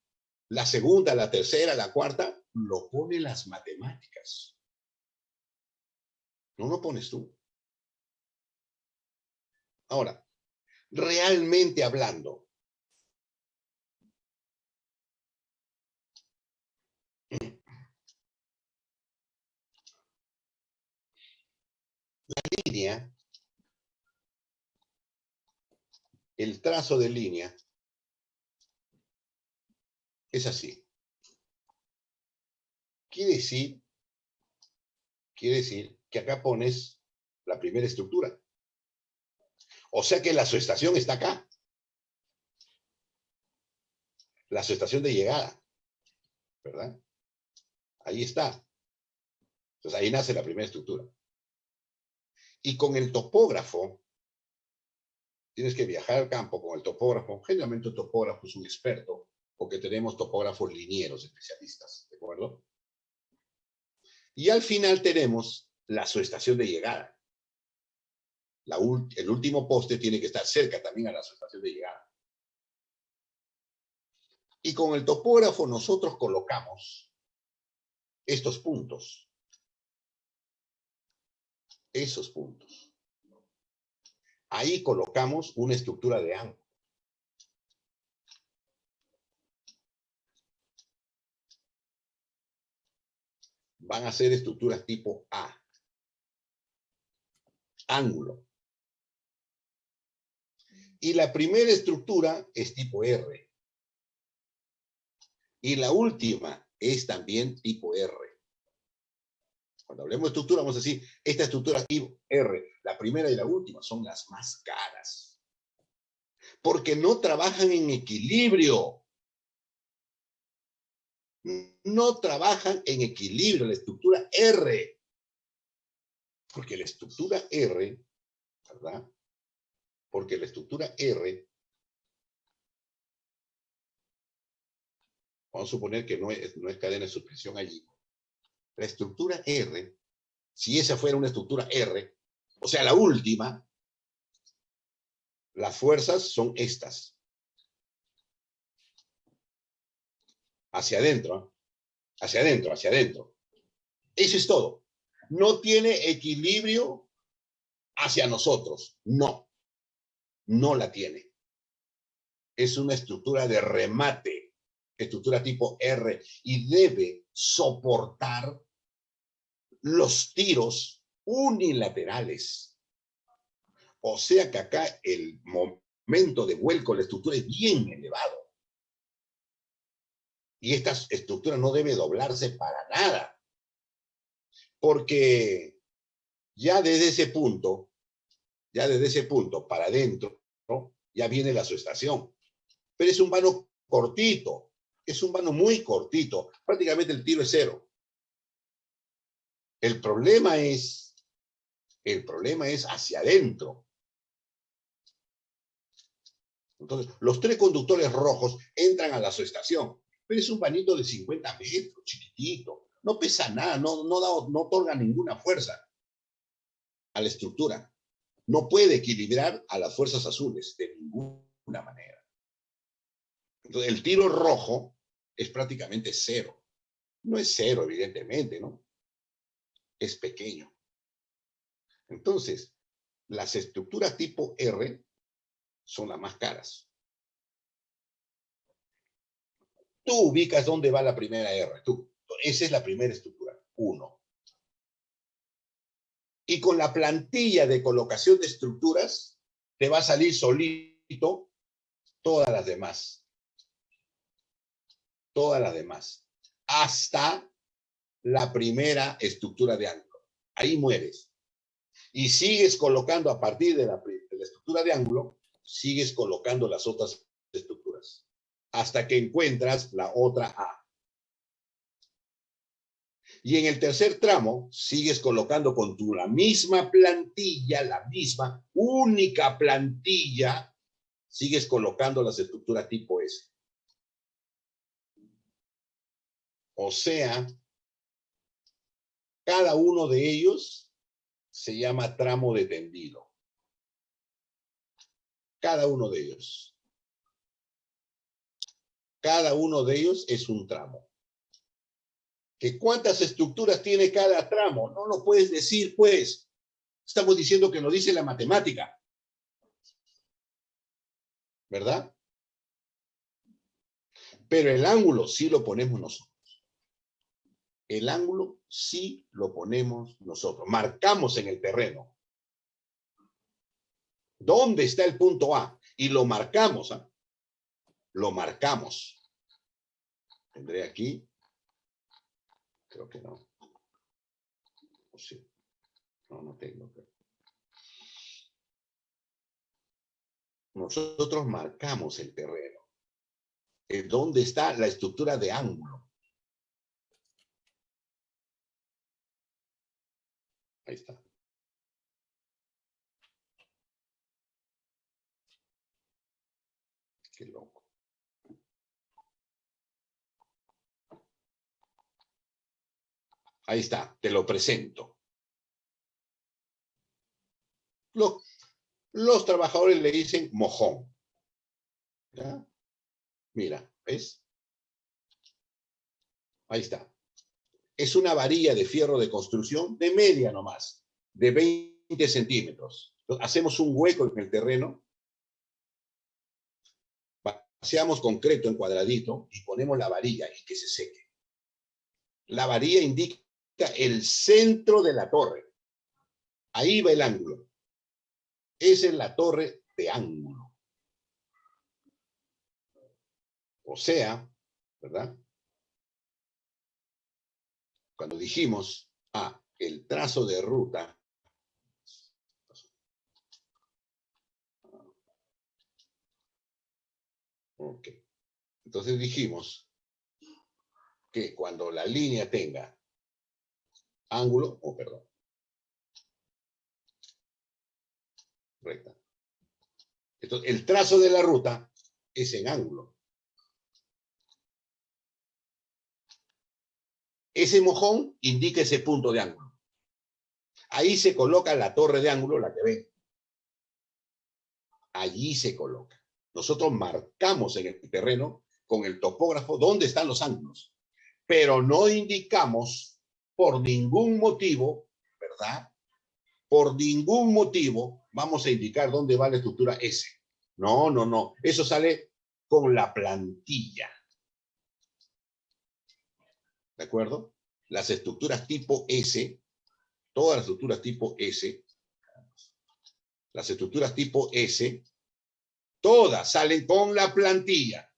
La segunda, la tercera, la cuarta, lo ponen las matemáticas. No lo pones tú. Ahora, realmente hablando, la línea, el trazo de línea, es así. Quiere decir que acá pones la primera estructura. O sea que la subestación está acá. La subestación de llegada, ¿verdad? Ahí está. Entonces ahí nace la primera estructura. Y con el topógrafo, tienes que viajar al campo con el topógrafo. Generalmente el topógrafo es un experto, porque tenemos topógrafos linieros especialistas, ¿de acuerdo? Y al final tenemos la subestación de llegada. El último poste tiene que estar cerca también a la subestación de llegada. Y con el topógrafo nosotros colocamos estos puntos. Esos puntos. Ahí colocamos una estructura de ángulo. Van a ser estructuras tipo A. Ángulo. Y la primera estructura es tipo R. Y la última es también tipo R. Cuando hablemos de estructura, vamos a decir, esta estructura tipo R, la primera y la última, son las más caras. Porque no trabajan en equilibrio. No trabajan en equilibrio, la estructura R. Porque la estructura R, ¿verdad? Porque la estructura R, vamos a suponer que no es cadena de suspensión allí. La estructura R, si esa fuera una estructura R, o sea, la última, las fuerzas son estas. Hacia adentro, hacia adentro, hacia adentro. Eso es todo. No tiene equilibrio hacia nosotros. No. No la tiene. es una estructura de remate, estructura tipo R, y debe soportar los tiros unilaterales. O sea que acá el momento de vuelco de la estructura es bien elevado. Y esta estructura no debe doblarse para nada. Porque ya desde ese punto para adentro, ¿no? Ya viene la subestación. Pero es un vano cortito, es un vano muy cortito, prácticamente el tiro es cero. El problema es hacia adentro. Entonces, los tres conductores rojos entran a la subestación, pero es un vanito de 50 metros, chiquitito, no pesa nada, no otorga ninguna fuerza a la estructura. No puede equilibrar a las fuerzas azules de ninguna manera. Entonces, el tiro rojo es prácticamente cero. No es cero, evidentemente, ¿no? Es pequeño. Entonces, las estructuras tipo R son las más caras. Tú ubicas dónde va la primera R. Esa es la primera estructura, 1. Y con la plantilla de colocación de estructuras, te va a salir solito todas las demás. Todas las demás. Hasta la primera estructura de ángulo. Ahí mueres. Y sigues colocando a partir de la estructura de ángulo, sigues colocando las otras estructuras. Hasta que encuentras la otra A. Y en el tercer tramo, sigues colocando con la misma plantilla, la misma, única plantilla, sigues colocando las estructuras tipo S. O sea, cada uno de ellos se llama tramo de tendido. Cada uno de ellos. Cada uno de ellos es un tramo. ¿Que cuántas estructuras tiene cada tramo? No lo puedes decir, pues. Estamos diciendo que lo dice la matemática. ¿Verdad? Pero el ángulo sí lo ponemos nosotros. El ángulo sí lo ponemos nosotros. Marcamos en el terreno. ¿Dónde está el punto A? Y lo marcamos, ¿ah? Lo marcamos. Tendré aquí. Creo que no. ¿O sí? No, no tengo. Nosotros marcamos el terreno. ¿Dónde está la estructura de ángulo? Ahí está. Qué loco. Ahí está, te lo presento. Los trabajadores le dicen mojón. ¿Ya? Mira, ¿ves? Ahí está. Es una varilla de fierro de construcción de media nomás, de 20 centímetros. Entonces, hacemos un hueco en el terreno, vaciamos concreto en cuadradito y ponemos la varilla y que se seque. La varilla indica el centro de la torre. Ahí va el ángulo. Esa es la torre de ángulo. O sea, ¿verdad? Cuando dijimos, el trazo de ruta, ok. Entonces dijimos que cuando la línea tenga ángulo, recta. Entonces, el trazo de la ruta es en ángulo. Ese mojón indica ese punto de ángulo. Ahí se coloca la torre de ángulo, la que ven. Allí se coloca. Nosotros marcamos en el terreno con el topógrafo dónde están los ángulos, pero no indicamos por ningún motivo, ¿verdad? Por ningún motivo vamos a indicar dónde va la estructura S. No, no, no. Eso sale con la plantilla. ¿De acuerdo? Las estructuras tipo S, todas las estructuras tipo S, las estructuras tipo S, todas salen con la plantilla.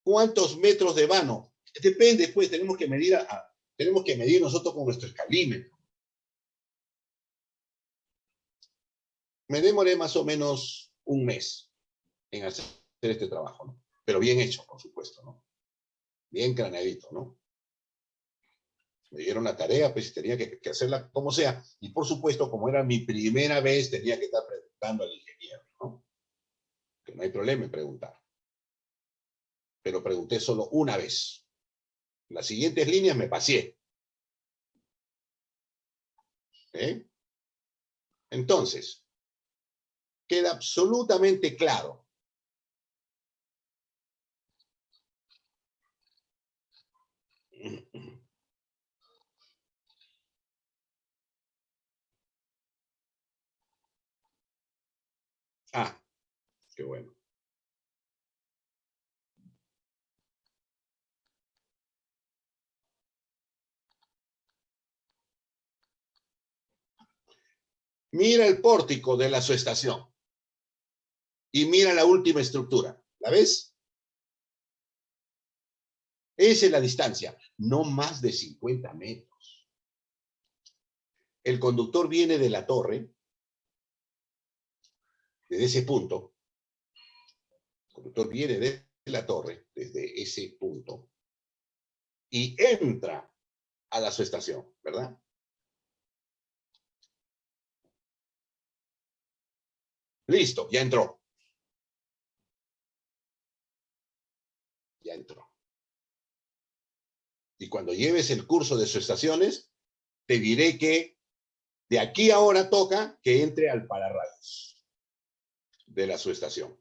¿Cuántos metros de vano? Depende, pues, tenemos que medir nosotros con nuestro escalímetro. Me demoré más o menos un mes en hacer este trabajo, ¿no? Pero bien hecho, por supuesto, ¿no? Bien craneadito, ¿no? Me dieron la tarea, pues tenía que hacerla como sea. Y por supuesto, como era mi primera vez, tenía que estar preguntando al ingeniero, ¿no? Que no hay problema en preguntar. Pero pregunté solo una vez. Las siguientes líneas me pasé. ¿Eh? Entonces, queda absolutamente claro. Ah, qué bueno. Mira el pórtico de la subestación. Y mira la última estructura. ¿La ves? Esa es la distancia. No más de 50 metros. El conductor viene de la torre, desde ese punto. El conductor viene de la torre, desde ese punto, y entra a la subestación, ¿verdad? Listo, ya entró. Ya entró. Y cuando lleves el curso de subestaciones, te diré que de aquí a ahora toca que entre al pararrayos de la subestación.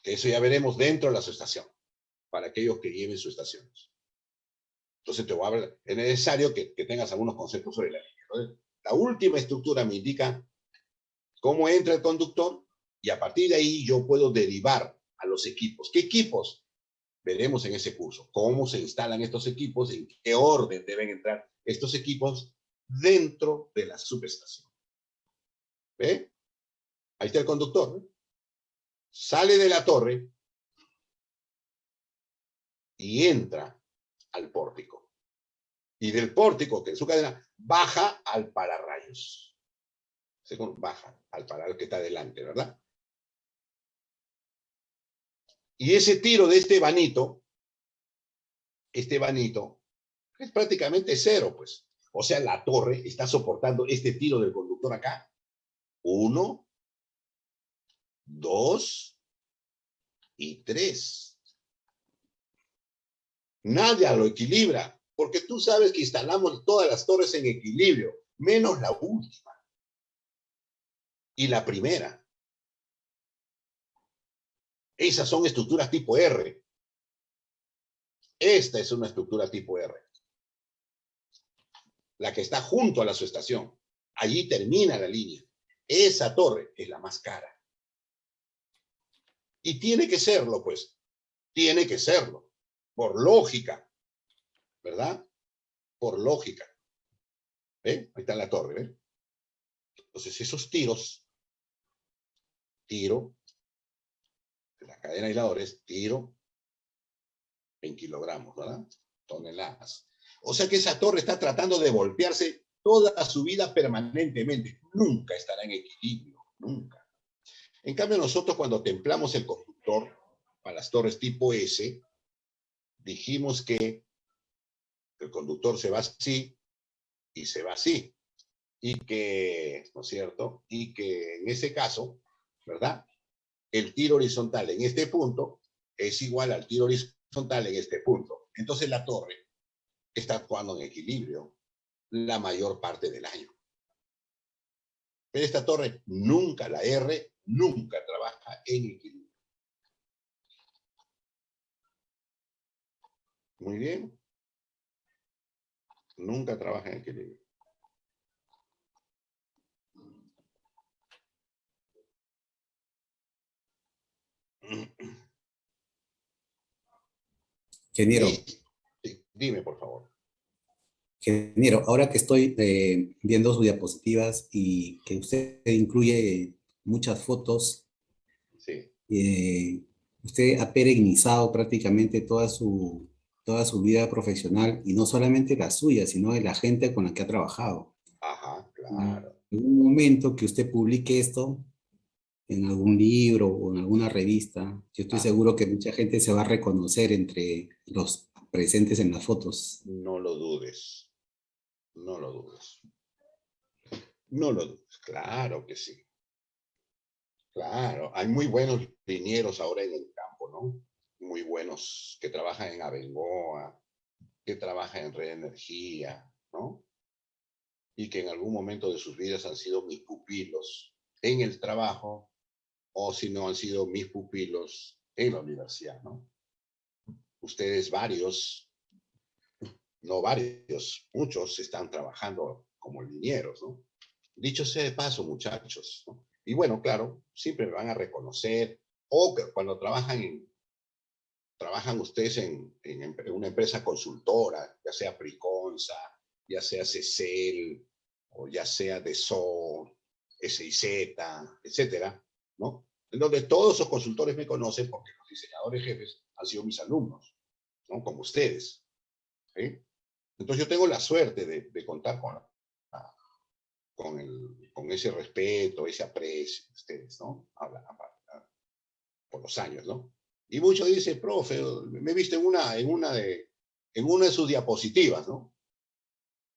Que eso ya veremos dentro de la subestación, para aquellos que lleven subestaciones. Entonces te voy a hablar, es necesario que tengas algunos conceptos sobre la línea. Entonces, la última estructura me indica cómo entra el conductor y a partir de ahí yo puedo derivar a los equipos. ¿Qué equipos? Veremos en ese curso. ¿Cómo se instalan estos equipos? ¿En qué orden deben entrar estos equipos dentro de la subestación? ¿Ve? Ahí está el conductor, ¿no? Sale de la torre y entra al pórtico. Y del pórtico, que es su cadena, baja al pararrayos. Baja al pararrayos que está adelante, ¿verdad? Y ese tiro de este vanito es prácticamente cero, pues. O sea, la torre está soportando este tiro del conductor acá. 1, 2 y 3. Nada lo equilibra, porque tú sabes que instalamos todas las torres en equilibrio, menos la última. Y la primera. Esas son estructuras tipo R. Esta es una estructura tipo R. La que está junto a la subestación. Allí termina la línea. Esa torre es la más cara. Y tiene que serlo, pues. Tiene que serlo. Por lógica. ¿Verdad? Por lógica. ¿Ven? Ahí está la torre, ¿ven? Entonces, esos tiros, tiro, de la cadena de aisladores, tiro, en kilogramos, ¿verdad? Toneladas. O sea que esa torre está tratando de voltearse toda su vida permanentemente. Nunca estará en equilibrio, nunca. En cambio, nosotros cuando templamos el conductor para las torres tipo S, dijimos que el conductor se va así y se va así. Y que, ¿no es cierto? Y que en ese caso, ¿verdad? El tiro horizontal en este punto es igual al tiro horizontal en este punto. Entonces la torre está actuando en equilibrio la mayor parte del año. Pero esta torre nunca, la R, nunca trabaja en equilibrio. Muy bien. Nunca trabaja en equilibrio. Ingeniero, Sí, dime, por favor. ingeniero, ahora que estoy viendo sus diapositivas y que usted incluye muchas fotos, Sí. usted ha perenizado prácticamente toda su vida profesional, y no solamente la suya, sino de la gente con la que ha trabajado. Ajá, claro. En un momento que usted publique esto en algún libro o en alguna revista, yo estoy seguro que mucha gente se va a reconocer entre los presentes en las fotos. No lo dudes. No lo dudes. No lo dudes. Claro que sí. Claro. Hay muy buenos linieros ahora en el campo, ¿no? Muy buenos que trabajan en Abengoa, que trabajan en Red Energía, ¿no? Y que en algún momento de sus vidas han sido mis pupilos en el trabajo, o si no han sido mis pupilos en la universidad, ¿no? Ustedes varios, no varios, muchos están trabajando como linieros, ¿no? Dicho sea de paso, muchachos, ¿no? Y bueno, claro, siempre me van a reconocer, o que cuando trabajan ustedes en una empresa consultora, ya sea Priconsa, ya sea CECEL, o ya sea DESO, SIZ, etcétera, ¿no? En donde todos esos consultores me conocen porque los diseñadores jefes han sido mis alumnos, ¿no? Como ustedes, ¿sí? Entonces yo tengo la suerte de contar con ese respeto, ese aprecio de ustedes, ¿no? Por los años, ¿no? Y muchos dicen, profe, me he visto en una de sus diapositivas, ¿no?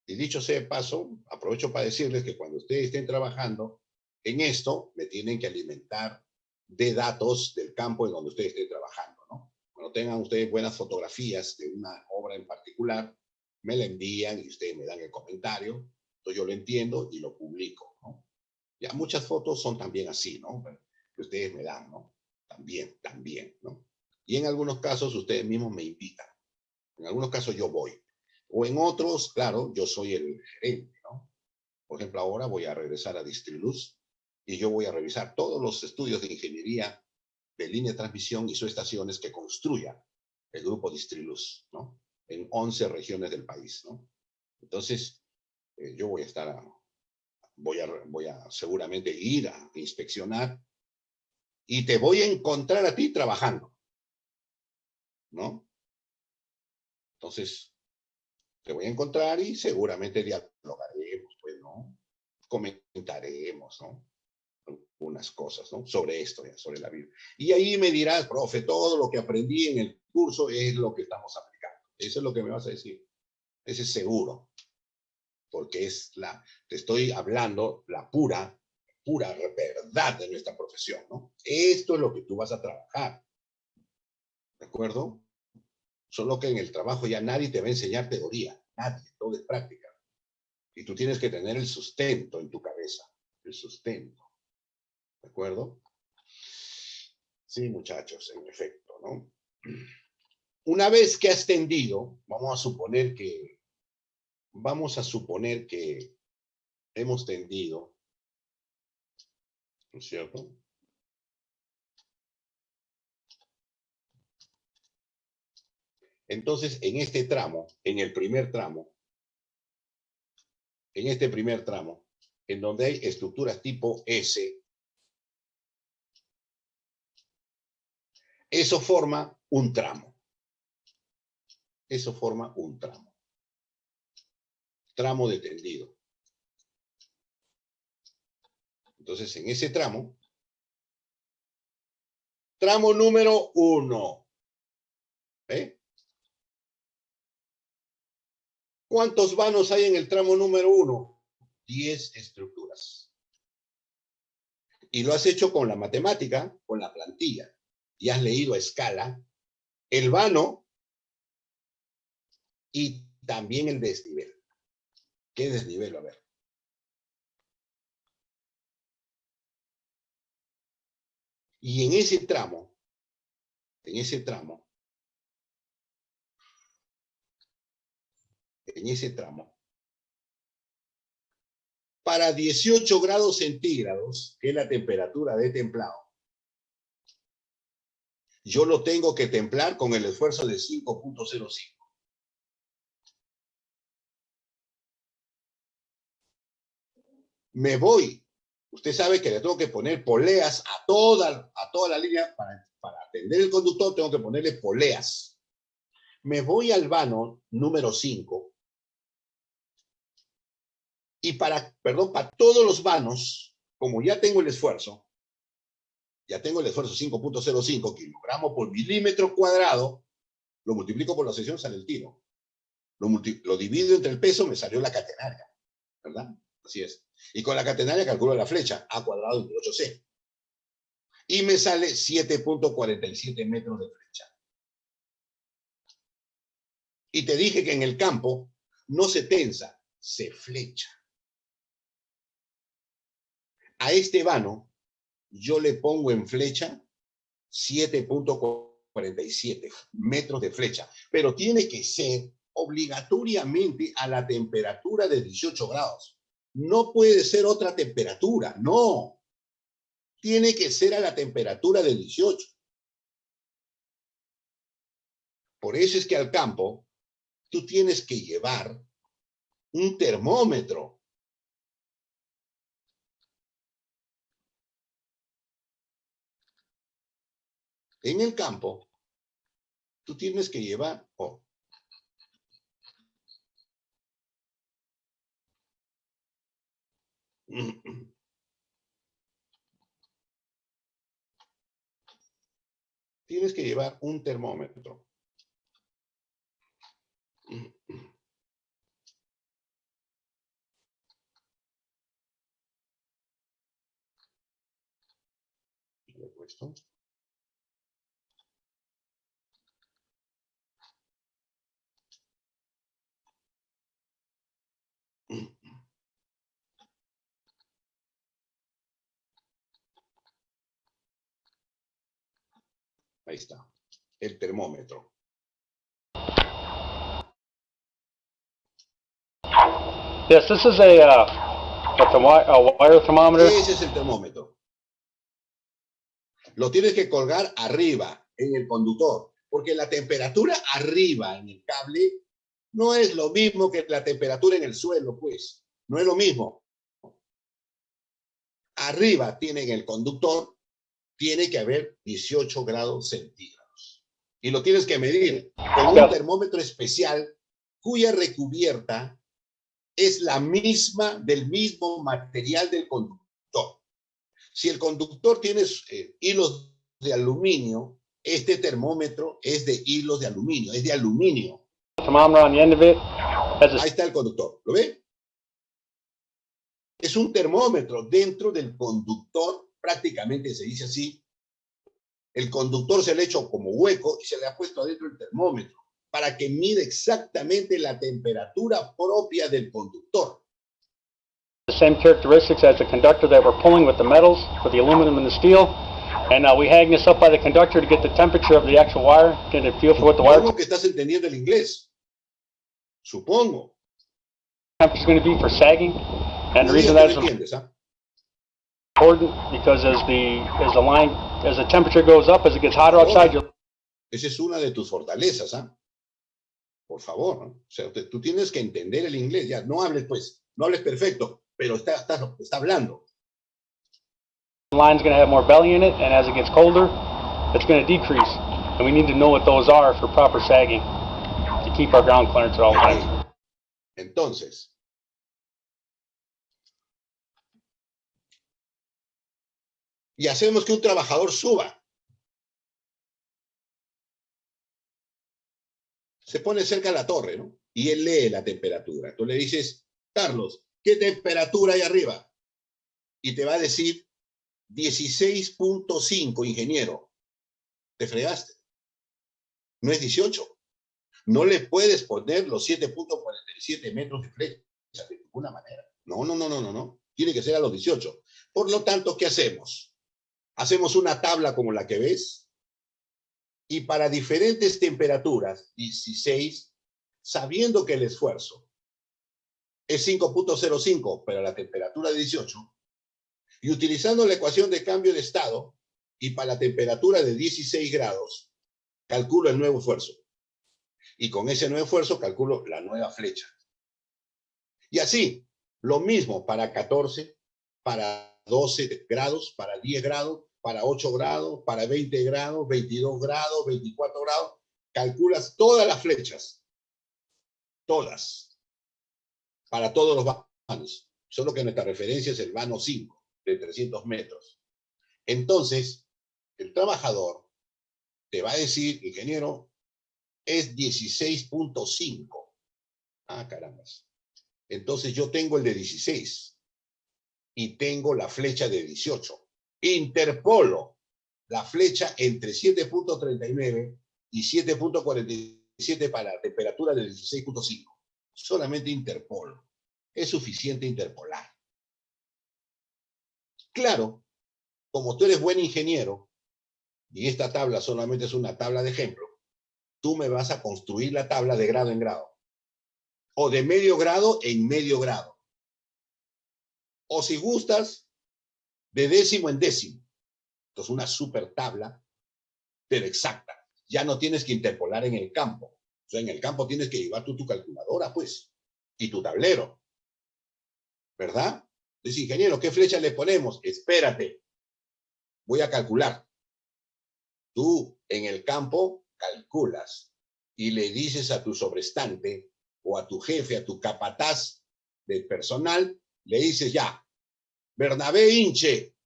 Y dicho sea de paso, aprovecho para decirles que cuando ustedes estén trabajando en esto, me tienen que alimentar de datos del campo en donde ustedes estén trabajando, ¿no? Cuando tengan ustedes buenas fotografías de una obra en particular, me la envían y ustedes me dan el comentario, entonces yo lo entiendo y lo publico, ¿no? Ya muchas fotos son también así, ¿no? Que ustedes me dan, ¿no? También, ¿no? Y en algunos casos ustedes mismos me invitan. En algunos casos yo voy. O en otros, claro, yo soy el gerente, ¿no? Por ejemplo, ahora voy a regresar a Distriluz y yo voy a revisar todos los estudios de ingeniería de línea de transmisión y subestaciones que construya el grupo Distriluz, ¿no? En 11 regiones del país, ¿no? Entonces, yo voy a estar, voy a seguramente ir a inspeccionar y te voy a encontrar a ti trabajando, ¿no? Entonces, te voy a encontrar y seguramente dialogaremos, pues, ¿no? Comentaremos, ¿no? Algunas cosas, ¿no? Sobre esto, ya, sobre la vida. Y ahí me dirás, profe, todo lo que aprendí en el curso es lo que estamos aplicando. Eso es lo que me vas a decir. Ese es seguro. Porque te estoy hablando la pura verdad de nuestra profesión, ¿no? Esto es lo que tú vas a trabajar. ¿De acuerdo? Solo que en el trabajo ya nadie te va a enseñar teoría, nadie, todo es práctica. Y tú tienes que tener el sustento en tu cabeza, el sustento. ¿De acuerdo? Sí, muchachos, en efecto, ¿no? Una vez que has tendido, vamos a suponer que hemos tendido, ¿no es cierto? Entonces, en este tramo, en este primer tramo, en donde hay estructuras tipo S, eso forma un tramo. Eso forma un tramo. Tramo de tendido. Entonces, en ese tramo número 1. ¿Eh? ¿Cuántos vanos hay en el tramo número 1? 10 estructuras. Y lo has hecho con la matemática, con la plantilla. Y has leído a escala el vano y también el desnivel. ¿Qué desnivel? A ver. Y en ese tramo, para 18 grados centígrados, que es la temperatura de templado, yo lo tengo que templar con el esfuerzo de 5.05. Me voy. Usted sabe que le tengo que poner poleas a toda la línea. Para atender el conductor tengo que ponerle poleas. Me voy al vano número 5. Y para todos los vanos, como ya tengo el esfuerzo 5.05 kilogramos por milímetro cuadrado, lo multiplico por la sección, sale el tiro. Lo divido entre el peso, me salió la catenaria, ¿verdad? Así es. Y con la catenaria calculo la flecha, A cuadrado entre 8C. Y me sale 7.47 metros de flecha. Y te dije que en el campo no se tensa, se flecha. A este vano yo le pongo en flecha 7.47 metros de flecha, pero tiene que ser obligatoriamente a la temperatura de 18 grados. No puede ser otra temperatura, no. Tiene que ser a la temperatura de 18. Por eso es que al campo tú tienes que llevar un termómetro. En el campo, tú tienes que llevar... Tienes que llevar un termómetro. ¿Le he puesto? Ahí está, el termómetro. Yes, this is a wire thermometer. Ese es el termómetro. Lo tienes que colgar arriba, en el conductor, porque la temperatura arriba en el cable no es lo mismo que la temperatura en el suelo, pues. No es lo mismo. Arriba tiene en el conductor, tiene que haber 18 grados centígrados. Y lo tienes que medir con un termómetro especial cuya recubierta es la misma del mismo material del conductor. Si el conductor tiene hilos de aluminio, este termómetro es de hilos de aluminio, es de aluminio. Ahí está el conductor, ¿lo ve? Es un termómetro dentro del conductor, prácticamente se dice así. El conductor se le ha hecho como hueco y se le ha puesto adentro el termómetro para que mide exactamente la temperatura propia del conductor. The same characteristics as the conductor that we're pulling with the metals, with the aluminum and the steel. And we hang this up by the conductor to get the temperature of the actual wire, get a feel for what the wire Supongo que estás entendiendo el inglés. Supongo. temperature is going to be for sagging. And the reason that's important because as the temperature goes up, as it gets hotter outside, esa es una de tus fortalezas, ¿ah? Por favor, ¿no? O sea, tú tienes que entender el inglés, ya, no hables pues, no hables perfecto, pero está hablando. the line's going to have more belly in it, and as it gets colder, it's going to decrease. And we need to know what those are for proper sagging to keep our ground clearance at all times. Entonces, y hacemos que un trabajador suba. Se pone cerca de la torre, ¿no? Y él lee la temperatura. Tú le dices, Carlos, ¿qué temperatura hay arriba? Y te va a decir 16.5, ingeniero. Te fregaste. No es 18. No le puedes poner los 7.47 metros de flecha de ninguna manera. No. Tiene que ser a los 18. Por lo tanto, ¿qué hacemos? Hacemos una tabla como la que ves. Y para diferentes temperaturas, 16, sabiendo que el esfuerzo es 5.05, pero la temperatura de 18, y utilizando la ecuación de cambio de estado, Y para la temperatura de 16 grados, calculo el nuevo esfuerzo. Y con ese nuevo esfuerzo calculo la nueva flecha. Y así, lo mismo para 14, para 12 grados, para 10 grados, para 8 grados, para 20 grados, 22 grados, 24 grados. Calculas todas las flechas. Todas. Para todos los vanos. Solo que nuestra referencia es el vano 5, de 300 metros. Entonces, el trabajador te va a decir, ingeniero, es 16.5. Ah, caramba. Entonces yo tengo el de 16 y tengo la flecha de 18. Interpolo la flecha entre 7.39 y 7.47 para la temperatura de 16.5. Solamente interpolo. Es suficiente interpolar. Claro, como tú eres buen ingeniero, y esta tabla solamente es una tabla de ejemplo, tú me vas a construir la tabla de grado en grado. O de medio grado en medio grado. O si gustas, de décimo en décimo. Entonces una super tabla, pero exacta. Ya no tienes que interpolar en el campo. O sea, en el campo tienes que llevar tú tu calculadora, pues, y tu tablero. ¿Verdad? Entonces, ingeniero, ¿qué flecha le ponemos? Espérate. Voy a calcular. Tú, en el campo, calculas. Y le dices a tu sobrestante, o a tu jefe, a tu capataz del personal, le dices ya, Bernabé Inche,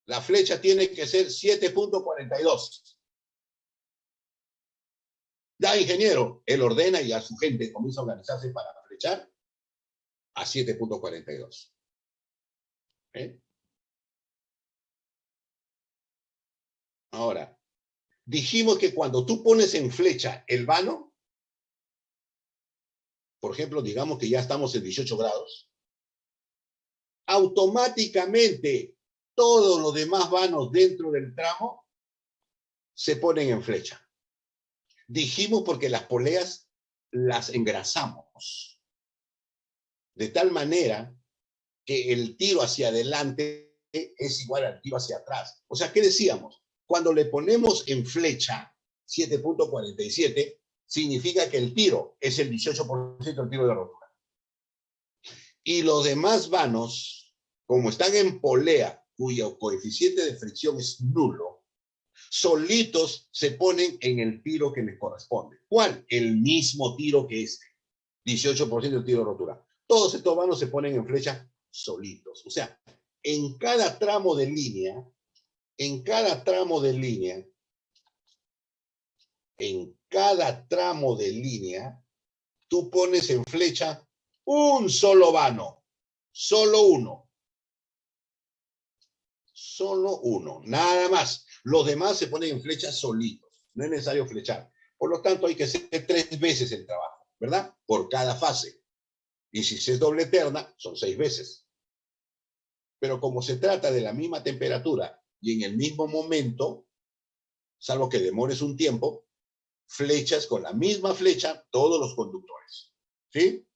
la flecha tiene que ser 7.42. Ya, ingeniero, él ordena y a su gente comienza a organizarse para flechar a 7.42. ¿Eh? Ahora, dijimos que cuando tú pones en flecha el vano, por ejemplo, digamos que ya estamos en 18 grados, automáticamente todos los demás vanos dentro del tramo se ponen en flecha. Dijimos porque las poleas las engrasamos. De tal manera que el tiro hacia adelante es igual al tiro hacia atrás. O sea, ¿qué decíamos? Cuando le ponemos en flecha 7.47, significa que el tiro es el 18% del tiro de rotura. Y los demás vanos, como están en polea, cuyo coeficiente de fricción es nulo, solitos se ponen en el tiro que les corresponde. ¿Cuál? El mismo tiro que este. 18% del tiro de rotura. Todos estos vanos se ponen en flecha solitos. O sea, en cada tramo de línea, tú pones en flecha un solo vano. Solo uno. Solo uno. Nada más. Los demás se ponen en flecha solitos. No es necesario flechar. Por lo tanto, hay que hacer 3 veces el trabajo, ¿verdad? Por cada fase. Y si es doble terna, son 6 veces. Pero como se trata de la misma temperatura y en el mismo momento, salvo que demores un tiempo, flechas con la misma flecha todos los conductores. ¿Sí?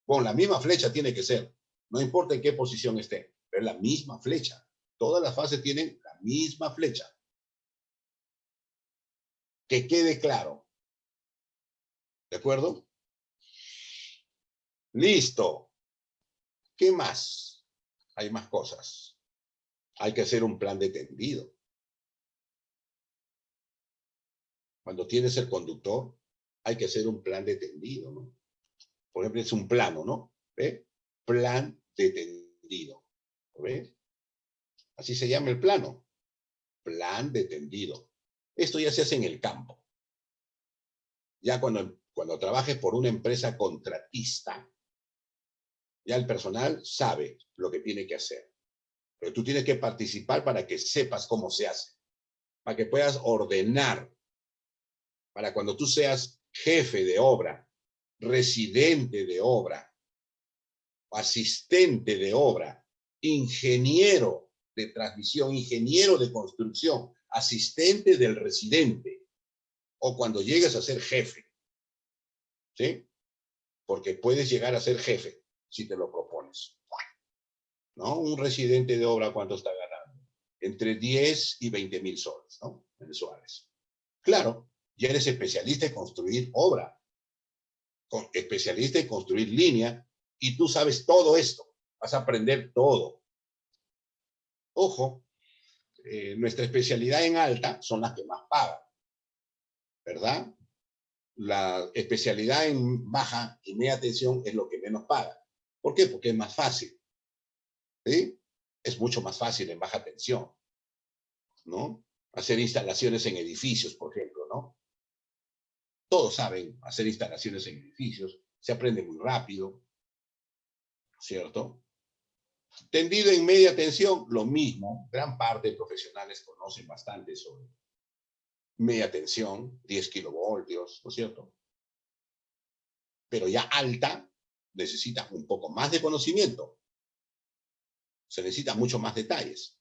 Con la misma flecha tiene que ser. No importa en qué posición esté, pero es la misma flecha. Todas las fases tienen la misma flecha. Que quede claro. ¿De acuerdo? Listo. ¿Qué más? Hay más cosas. Hay que hacer un plan de tendido. Cuando tienes el conductor, hay que hacer un plan de tendido, ¿no? Por ejemplo, es un plano, ¿no? ¿Ve? Plan de tendido. ¿Ve? Así se llama el plano. Plan de tendido. Esto ya se hace en el campo. Ya cuando trabajes por una empresa contratista, ya el personal sabe lo que tiene que hacer. Pero tú tienes que participar para que sepas cómo se hace. Para que puedas ordenar. Para cuando tú seas jefe de obra, residente de obra, asistente de obra, ingeniero de transmisión, ingeniero de construcción, asistente del residente, o cuando llegues a ser jefe. ¿Sí? Porque puedes llegar a ser jefe si te lo propones. ¿No? Un residente de obra, ¿cuánto está ganando? entre 10 y 20.000 soles, ¿no? Mensuales. Claro, ya eres especialista en construir obra, especialista en construir línea, y tú sabes todo esto, vas a aprender todo. Ojo, nuestra especialidad en alta son las que más pagan, ¿verdad? La especialidad en baja y media tensión es lo que menos paga. ¿Por qué? Porque es más fácil, ¿sí? Es mucho más fácil en baja tensión, ¿no? Hacer instalaciones en edificios, por ejemplo, ¿no? Todos saben hacer instalaciones en edificios, se aprende muy rápido, ¿cierto? Tendido en media tensión, lo mismo. Gran parte de profesionales conocen bastante sobre media tensión, 10 kilovoltios, ¿no es cierto? Pero ya alta necesita un poco más de conocimiento. Se necesita mucho más detalles.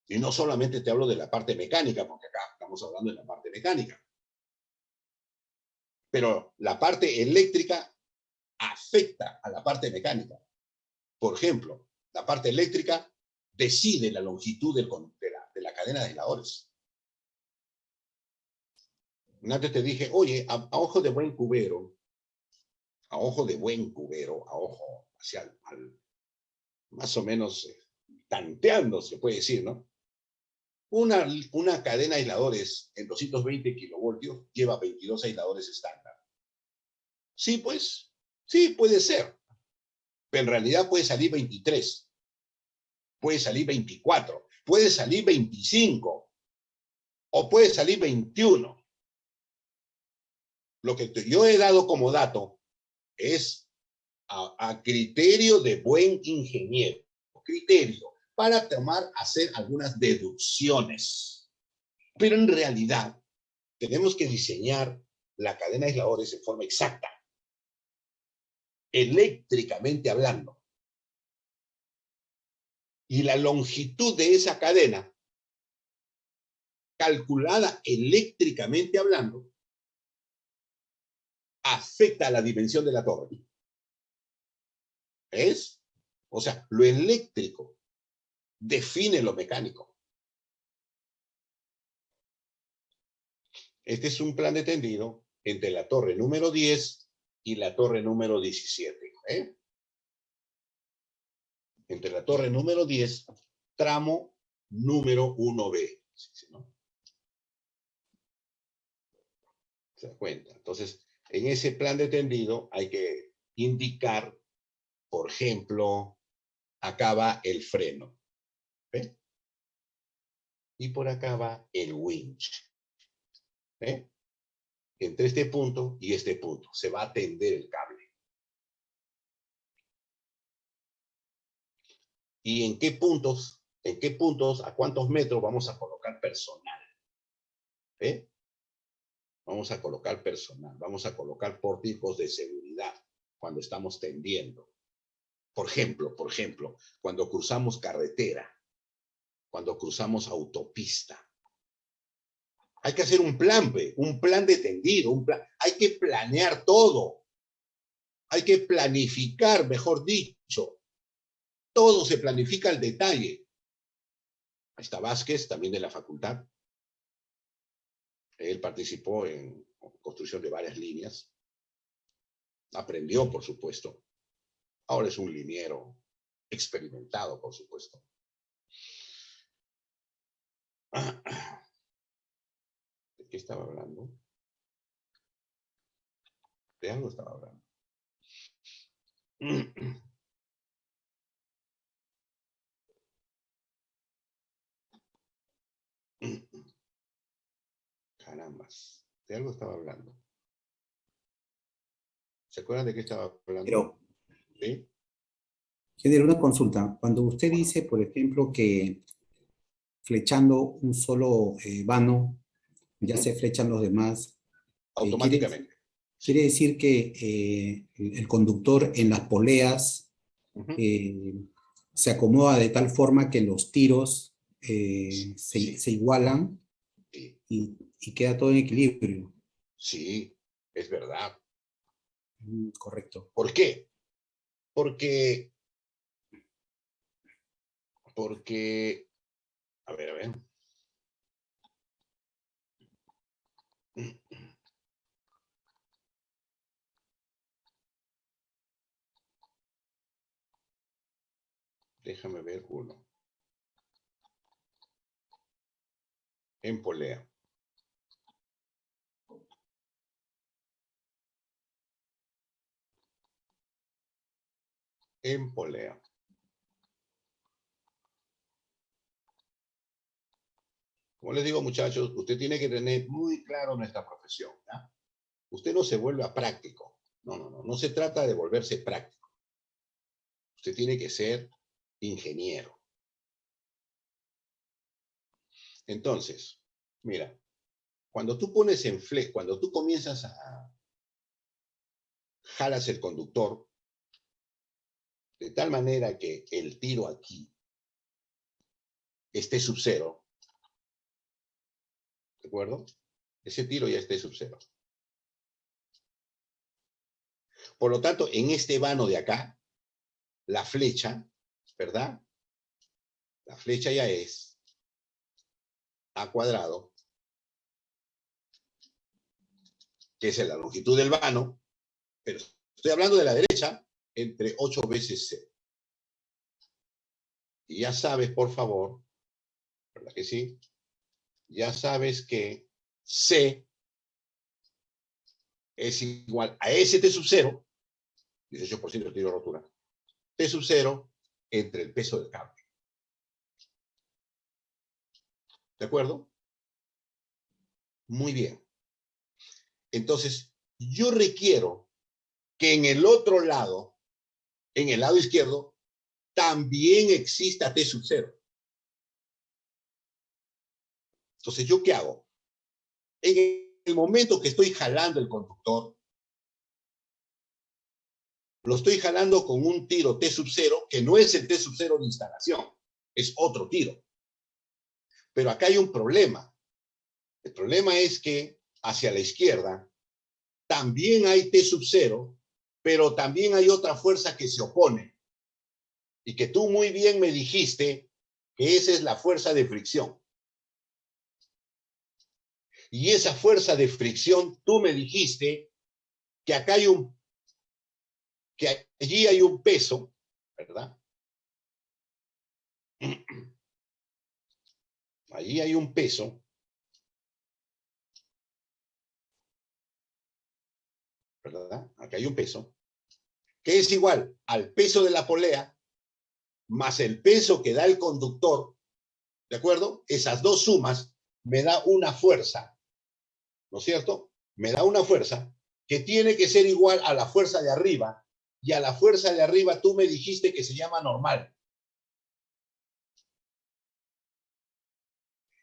Y no solamente te hablo de la parte mecánica, porque acá estamos hablando de la parte mecánica. Pero la parte eléctrica afecta a la parte mecánica. Por ejemplo, la parte eléctrica decide la longitud de la cadena de aisladores. Antes te dije, oye, a ojo de buen cubero, a ojo de buen cubero, a ojo hacia más o menos tanteando, se puede decir, ¿no? Una cadena de aisladores en 220 kilovoltios lleva 22 aisladores estándar. Sí, pues, sí, puede ser. Pero en realidad puede salir 23, puede salir 24, puede salir 25 o puede salir 21. Lo que yo he dado como dato es a criterio de buen ingeniero, criterio para hacer algunas deducciones. Pero en realidad tenemos que diseñar la cadena de aisladores de forma exacta, eléctricamente hablando. Y la longitud de esa cadena, calculada eléctricamente hablando, afecta a la dimensión de la torre. ¿Ves? O sea, lo eléctrico define lo mecánico. Este es un plan de tendido entre la torre número 10 y la torre número 17. ¿Eh? Entre la torre número 10, tramo número 1B. ¿No? ¿Se da cuenta? Entonces, en ese plan de tendido hay que indicar, por ejemplo, acá va el freno. ¿Ve? Y por acá va el winch. ¿Ve? Entre este punto y este punto se va a tender el cable. ¿Y en qué puntos, a cuántos metros vamos a colocar personal? ¿Ve? Vamos a colocar personal, vamos a colocar pórticos de seguridad cuando estamos tendiendo. Por ejemplo, cuando cruzamos carretera, cuando cruzamos autopista. Hay que hacer un plan de tendido, hay que planear todo. Hay que planificar, mejor dicho. Todo se planifica al detalle. Ahí está Vázquez, también de la facultad. Él participó en construcción de varias líneas. Aprendió, por supuesto. Ahora es un liniero experimentado, por supuesto. ¿De qué estaba hablando? De algo estaba hablando. Carambas, de algo estaba hablando. ¿Se acuerdan de qué estaba hablando? Pero, ¿sí? Genero una consulta. Cuando usted dice, por ejemplo, que flechando un solo vano, ya se flechan los demás, automáticamente. Quiere decir que el conductor en las poleas se acomoda de tal forma que los tiros se igualan y queda todo en equilibrio. Sí, es verdad. Correcto. ¿Por qué? Porque A ver, a ver. Déjame ver uno. En polea. En polea. Como les digo, muchachos, usted tiene que tener muy claro nuestra profesión, ¿ya? Usted no se vuelva práctico. No se trata de volverse práctico. Usted tiene que ser ingeniero. Entonces, mira, cuando tú pones en flecha, cuando tú comienzas a jalas el conductor, de tal manera que el tiro aquí esté sub cero, ¿de acuerdo? Ese tiro ya esté sub cero. Por lo tanto, en este vano de acá, la flecha, ¿verdad? La flecha ya es A cuadrado, que es la longitud del vano, pero estoy hablando de la derecha, entre 8 veces C. Y ya sabes, por favor, ¿verdad que sí? Ya sabes que C es igual a ST sub 0, 18% de tiro de rotura, T sub 0 entre el peso del cable. ¿De acuerdo? Muy bien. Entonces, yo requiero que en el otro lado, en el lado izquierdo, también exista T sub 0. Entonces, ¿yo qué hago? En el momento que estoy jalando el conductor, lo estoy jalando con un tiro T sub 0, que no es el T sub 0 de instalación, es otro tiro. Pero acá hay un problema. El problema es que hacia la izquierda también hay T sub 0, pero también hay otra fuerza que se opone. Y que tú muy bien me dijiste que esa es la fuerza de fricción. Y esa fuerza de fricción, tú me dijiste que acá hay que allí hay un peso, ¿verdad? Allí hay un peso, ¿verdad? Acá hay un peso, que es igual al peso de la polea más el peso que da el conductor, ¿de acuerdo? Esas dos sumas me da una fuerza, ¿no es cierto? Me da una fuerza que tiene que ser igual a la fuerza de arriba, y a la fuerza de arriba tú me dijiste que se llama normal.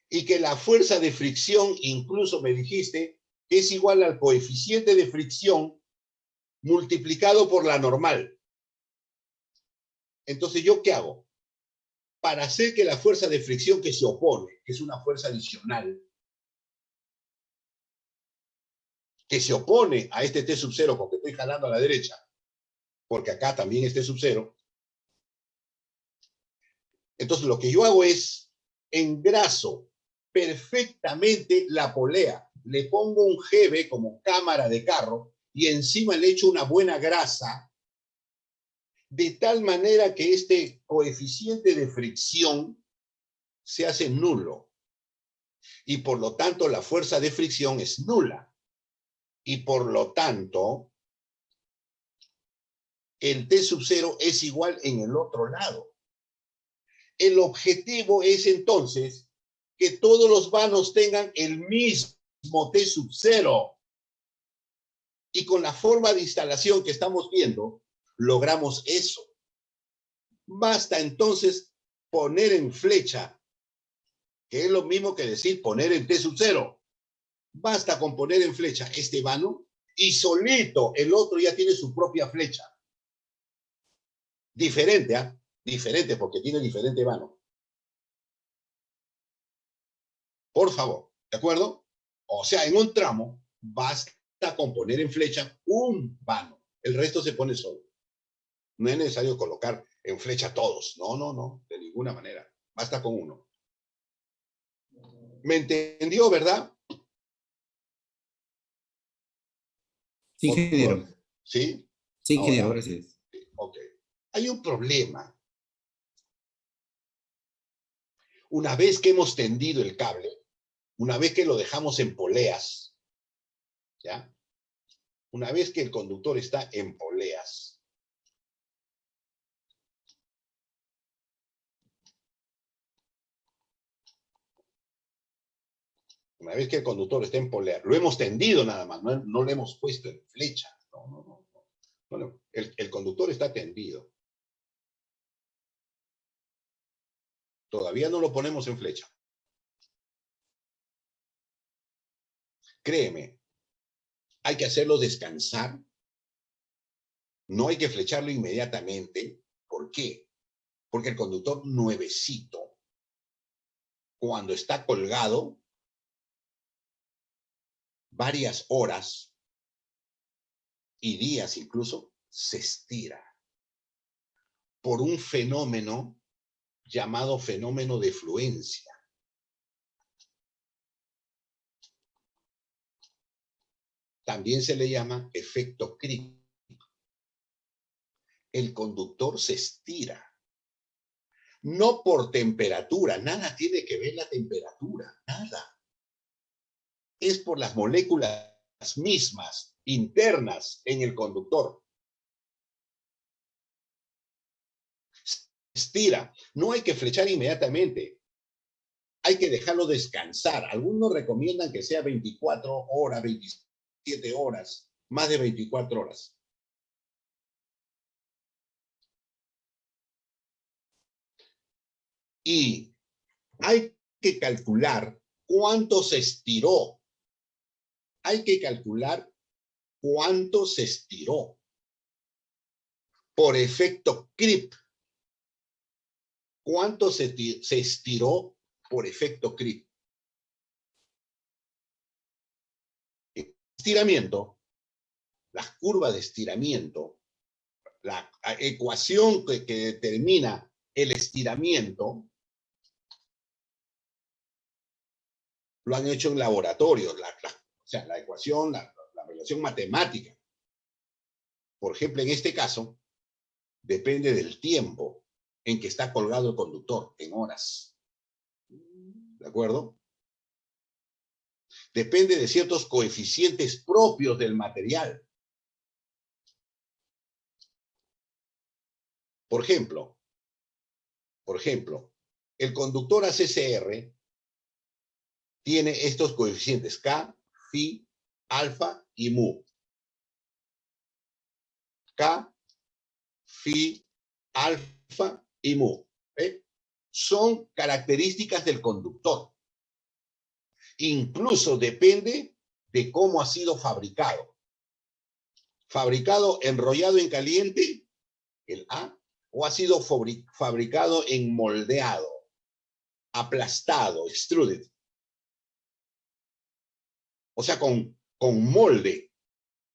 Y que la fuerza de fricción, incluso me dijiste, que es igual al coeficiente de fricción multiplicado por la normal. Entonces, ¿yo qué hago? Para hacer que la fuerza de fricción que se opone, que es una fuerza adicional, que se opone a este T sub 0 porque estoy jalando a la derecha, porque acá también es T sub 0, entonces lo que yo hago es engraso perfectamente la polea. Le pongo un GB como cámara de carro y encima le echo una buena grasa, de tal manera que este coeficiente de fricción se hace nulo. Y por lo tanto la fuerza de fricción es nula. Y por lo tanto el T sub 0 es igual en el otro lado. El objetivo es entonces que todos los vanos tengan el mismo T sub 0. Y con la forma de instalación que estamos viendo, logramos eso. Basta entonces poner en flecha, que es lo mismo que decir poner en T sub 0. Basta con poner en flecha este vano y solito el otro ya tiene su propia flecha. Diferente, ¿ah? Diferente porque tiene diferente vano. Por favor, ¿de acuerdo? O sea, en un tramo basta con poner en flecha un vano. El resto se pone solo. No es necesario colocar en flecha todos. No, de ninguna manera. Basta con uno. ¿Me entendió, verdad? Sí, ingeniero. ¿Sí? Sí, ingeniero, Ahora, gracias. ok. Hay un problema. Una vez que hemos tendido el cable, una vez que lo dejamos en poleas, ¿ya? Una vez que el conductor está en poleas, una vez que el conductor está en polea, lo hemos tendido nada más, no le hemos puesto en flecha. No. El conductor está tendido. Todavía no lo ponemos en flecha. Créeme, hay que hacerlo descansar. No hay que flecharlo inmediatamente. ¿Por qué? Porque el conductor nuevecito, cuando está colgado, varias horas y días incluso, se estira por un fenómeno llamado fenómeno de fluencia. También se le llama efecto creep. El conductor se estira. No por temperatura, nada tiene que ver la temperatura, nada. Es por las moléculas mismas, internas en el conductor. Estira. No hay que flechar inmediatamente. Hay que dejarlo descansar. Algunos recomiendan que sea 24 horas, 27 horas, más de 24 horas. Y hay que calcular cuánto se estiró. Hay que calcular cuánto se estiró por efecto creep. ¿Cuánto se estiró por efecto creep? Estiramiento, las curvas de estiramiento, la ecuación que determina el estiramiento, lo han hecho en laboratorio, o sea, la ecuación, la relación matemática. Por ejemplo, en este caso, depende del tiempo en que está colgado el conductor, en horas. ¿De acuerdo? Depende de ciertos coeficientes propios del material. Por ejemplo, el conductor ACCR tiene estos coeficientes K, Phi, alfa y mu. K, Phi, alfa y mu. Son características del conductor. Incluso depende de cómo ha sido fabricado. Fabricado enrollado en caliente, el A, o ha sido fabricado en moldeado, aplastado, extruded. O sea, con molde.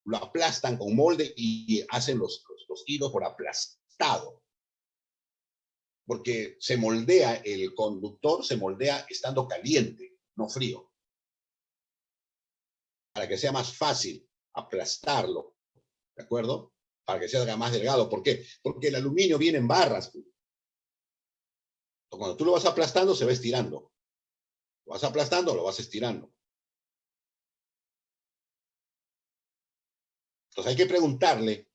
Lo aplastan con molde y hacen los hilos por aplastado. Porque se moldea, el conductor se moldea estando caliente, no frío. Para que sea más fácil aplastarlo, ¿de acuerdo? Para que sea más delgado. ¿Por qué? Porque el aluminio viene en barras. Cuando tú lo vas aplastando, se va estirando. Lo vas aplastando, lo vas estirando. Entonces hay que preguntarle,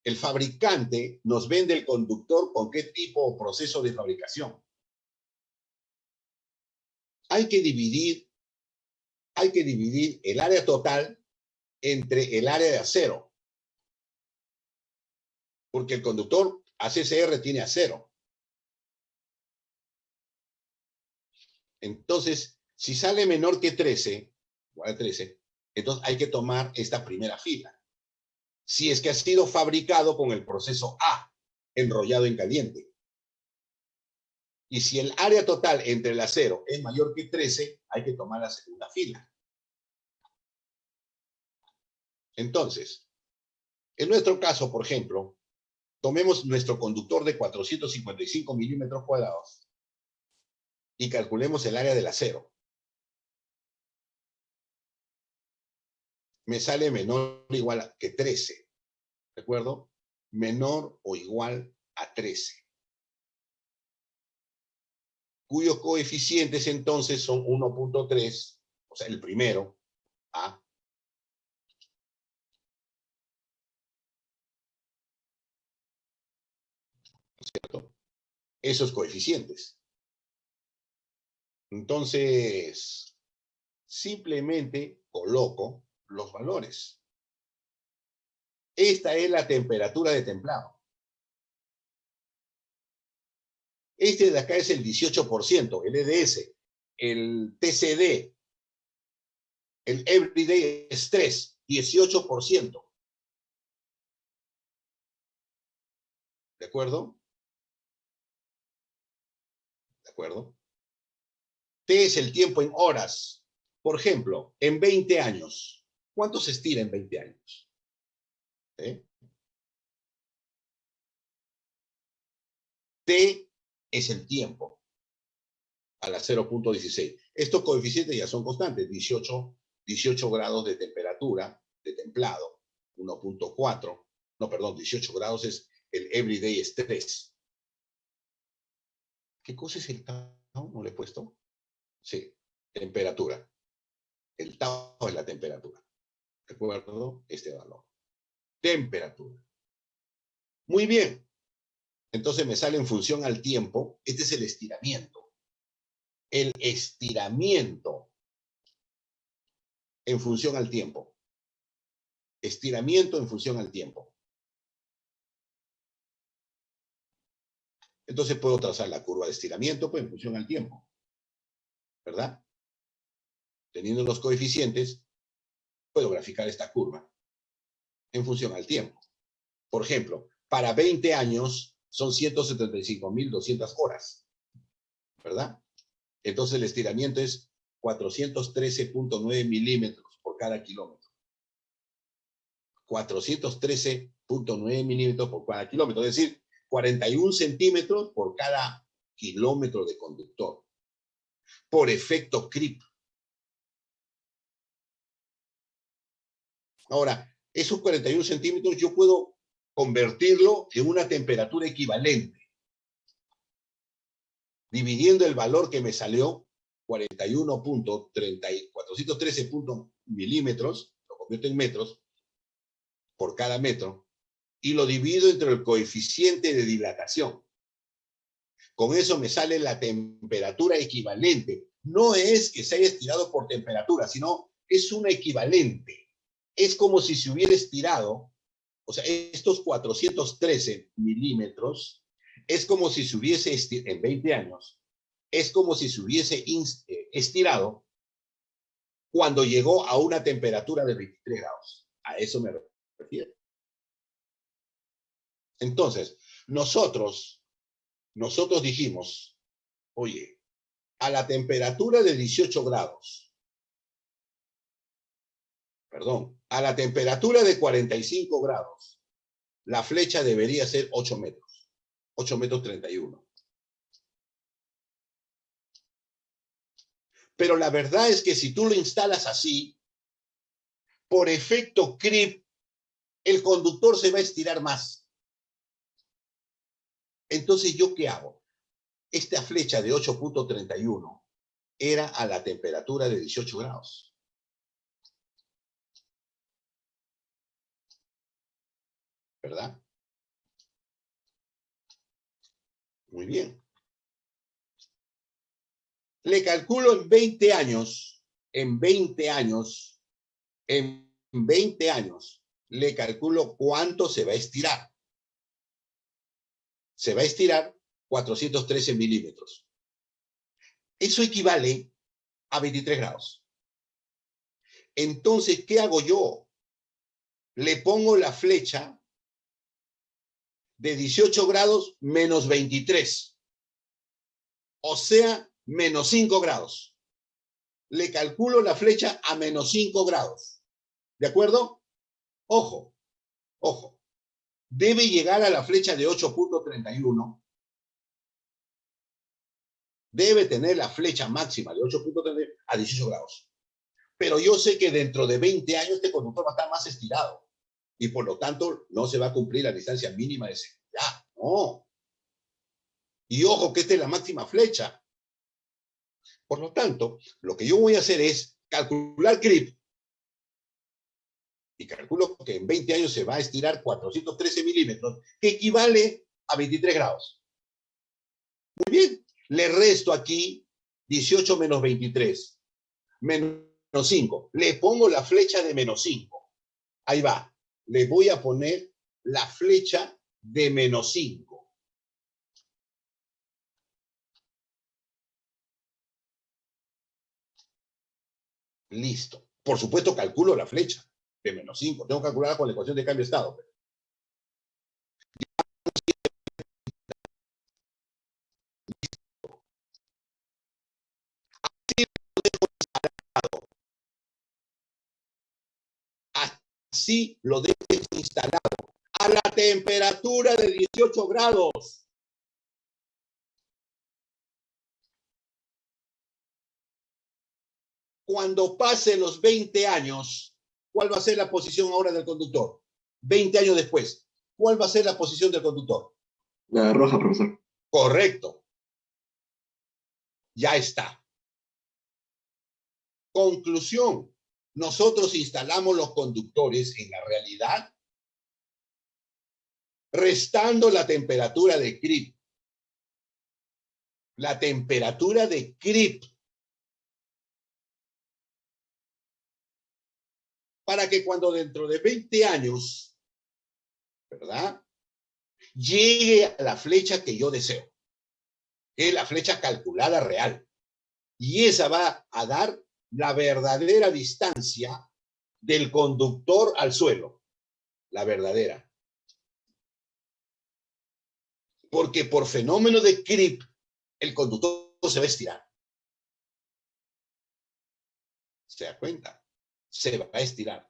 el fabricante nos vende el conductor con qué tipo o proceso de fabricación. Hay que dividir el área total entre el área de acero. Porque el conductor ACCR tiene acero. Entonces, si sale menor que 13, igual a 13, entonces hay que tomar esta primera fila. Si es que ha sido fabricado con el proceso A, enrollado en caliente. Y si el área total entre el acero es mayor que 13, hay que tomar la segunda fila. Entonces, en nuestro caso, por ejemplo, tomemos nuestro conductor de 455 milímetros cuadrados y calculemos el área del acero. me sale menor o igual que 13. ¿De acuerdo? Menor o igual a 13. Cuyos coeficientes entonces son 1.3, o sea, el primero, A. ¿Cierto? Esos coeficientes. Entonces, simplemente coloco los valores. Esta es la temperatura de templado. Este de acá es el 18%, el EDS, el TCD, el Everyday Stress, 18%. ¿De acuerdo? ¿De acuerdo? T es el tiempo en horas. Por ejemplo, en 20 años. ¿Cuánto se estira en 20 años? T es el tiempo a la 0.16. Estos coeficientes ya son constantes. 18 grados de temperatura, de templado. 1.4. No, perdón, 18 grados es el Everyday Stress. ¿Qué cosa es el tau? ¿No le he puesto? Sí, temperatura. El tau es la temperatura. ¿De acuerdo? Este valor. Temperatura. Muy bien. Entonces me sale en función al tiempo. Este es el estiramiento. El estiramiento en función al tiempo. Estiramiento en función al tiempo. Entonces puedo trazar la curva de estiramiento pues, en función al tiempo. ¿Verdad? Teniendo los coeficientes, puedo graficar esta curva en función al tiempo. Por ejemplo, para 20 años son 175.200 horas. ¿Verdad? Entonces el estiramiento es 413.9 milímetros por cada kilómetro. 413.9 milímetros por cada kilómetro. Es decir, 41 centímetros por cada kilómetro de conductor. Por efecto creep. Ahora, esos 41 centímetros yo puedo convertirlo en una temperatura equivalente. Dividiendo el valor que me salió, 413 milímetros, lo convierto en metros, por cada metro, y lo divido entre el coeficiente de dilatación. Con eso me sale la temperatura equivalente. No es que se haya estirado por temperatura, sino es una equivalente. Es como si se hubiera estirado, o sea, estos 413 milímetros, es como si se hubiese estirado, en 20 años, es como si se hubiese estirado cuando llegó a una temperatura de 23 grados. A eso me refiero. Entonces, nosotros dijimos, oye, a la temperatura de 18 grados, perdón, a la temperatura de 45 grados, la flecha debería ser 8 metros, 8 metros 31. Pero la verdad es que si tú lo instalas así, por efecto creep, el conductor se va a estirar más. Entonces, ¿yo qué hago? Esta flecha de 8.31 era a la temperatura de 18 grados. ¿Verdad? Muy bien. Le calculo en 20 años, le calculo cuánto se va a estirar. Se va a estirar 413 milímetros. Eso equivale a 23 grados. Entonces, ¿qué hago yo? Le pongo la flecha de 18 grados menos 23. O sea, menos 5 grados. Le calculo la flecha a menos 5 grados. ¿De acuerdo? Ojo, ojo. Debe llegar a la flecha de 8.31. Debe tener la flecha máxima de 8.31 a 18 grados. Pero yo sé que dentro de 20 años este conductor va a estar más estirado y por lo tanto no se va a cumplir la distancia mínima de seguridad. No. Y ojo que esta es la máxima flecha. Por lo tanto, lo que yo voy a hacer es calcular creep. Y calculo que en 20 años se va a estirar 413 milímetros, que equivale a 23 grados. Muy bien. Le resto aquí 18 menos 23. Menos 5. Le pongo la flecha de menos 5. Ahí va. Le voy a poner la flecha de menos 5. Listo. Por supuesto, calculo la flecha de menos 5. Tengo que calcularla con la ecuación de cambio de estado. Así lo dejo instalado a la temperatura de 18 grados. Cuando pase los 20 años, ¿cuál va a ser la posición ahora del conductor? 20 años después, ¿cuál va a ser la posición del conductor? La roja, profesor. Correcto. Ya está. Conclusión. Nosotros instalamos los conductores en la realidad restando la temperatura de creep. La temperatura de creep. Para que cuando dentro de 20 años, ¿verdad?, llegue a la flecha que yo deseo, que es la flecha calculada real. Y esa va a dar la verdadera distancia del conductor al suelo. La verdadera. Porque por fenómeno de creep, el conductor se va a estirar. ¿Se da cuenta? Se va a estirar.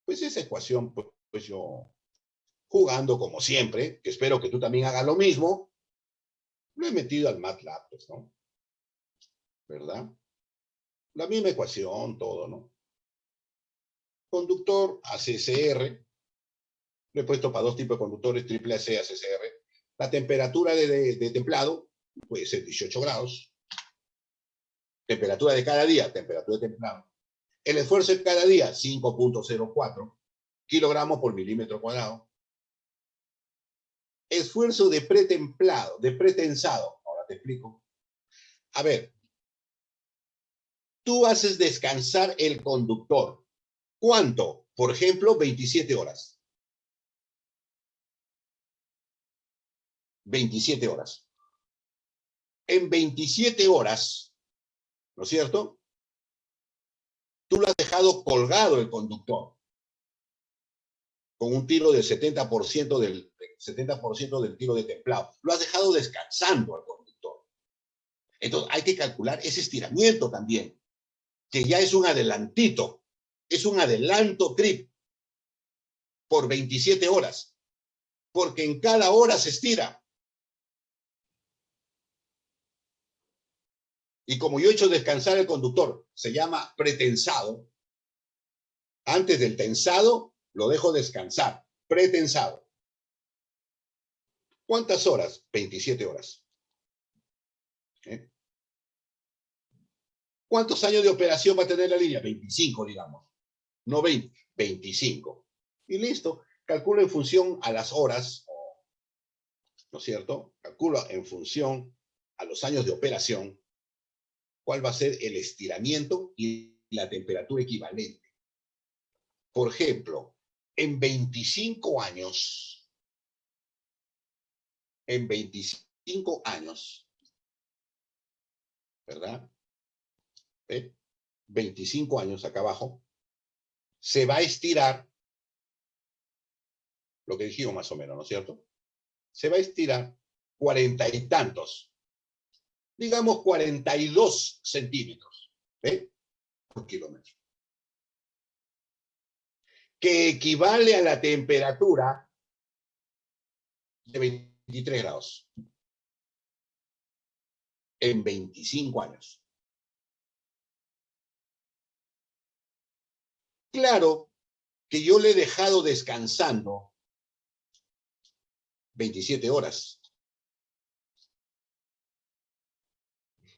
Pues esa ecuación, pues yo, jugando como siempre, que espero que tú también hagas lo mismo, lo he metido al MATLAB, pues, ¿no? ¿Verdad? La misma ecuación, todo, ¿no? Conductor ACCR, lo he puesto para dos tipos de conductores, triple AC, ACCR. La temperatura de templado puede ser 18 grados. Temperatura de cada día, temperatura de templado. El esfuerzo de cada día, 5.04 kilogramos por milímetro cuadrado. Esfuerzo de pretemplado, de pretensado. Ahora te explico. A ver, tú haces descansar el conductor. ¿Cuánto? Por ejemplo, 27 horas. 27 horas. En 27 horas, ¿no es cierto?, tú lo has dejado colgado el conductor con un tiro del 70% del tiro de templado. Lo has dejado descansando al conductor. Entonces hay que calcular ese estiramiento también, que ya es un adelantito, es un adelanto creep por 27 horas, porque en cada hora se estira. Y como yo he hecho descansar el conductor, se llama pretensado. Antes del tensado, lo dejo descansar. Pretensado. ¿Cuántas horas? 27 horas. ¿Eh? ¿Cuántos años de operación va a tener la línea? 25, digamos. No 20, 25. Y listo. Calculo en función a las horas, ¿no es cierto? Calculo en función a los años de operación cuál va a ser el estiramiento y la temperatura equivalente. Por ejemplo, en 25 años, ¿verdad? 25 años acá abajo, se va a estirar, lo que dijimos más o menos, ¿no es cierto? Se va a estirar 40 y tantos, digamos 42 centímetros, por kilómetro, que equivale a la temperatura de 23 grados en 25 años. Claro que yo le he dejado descansando 27 horas.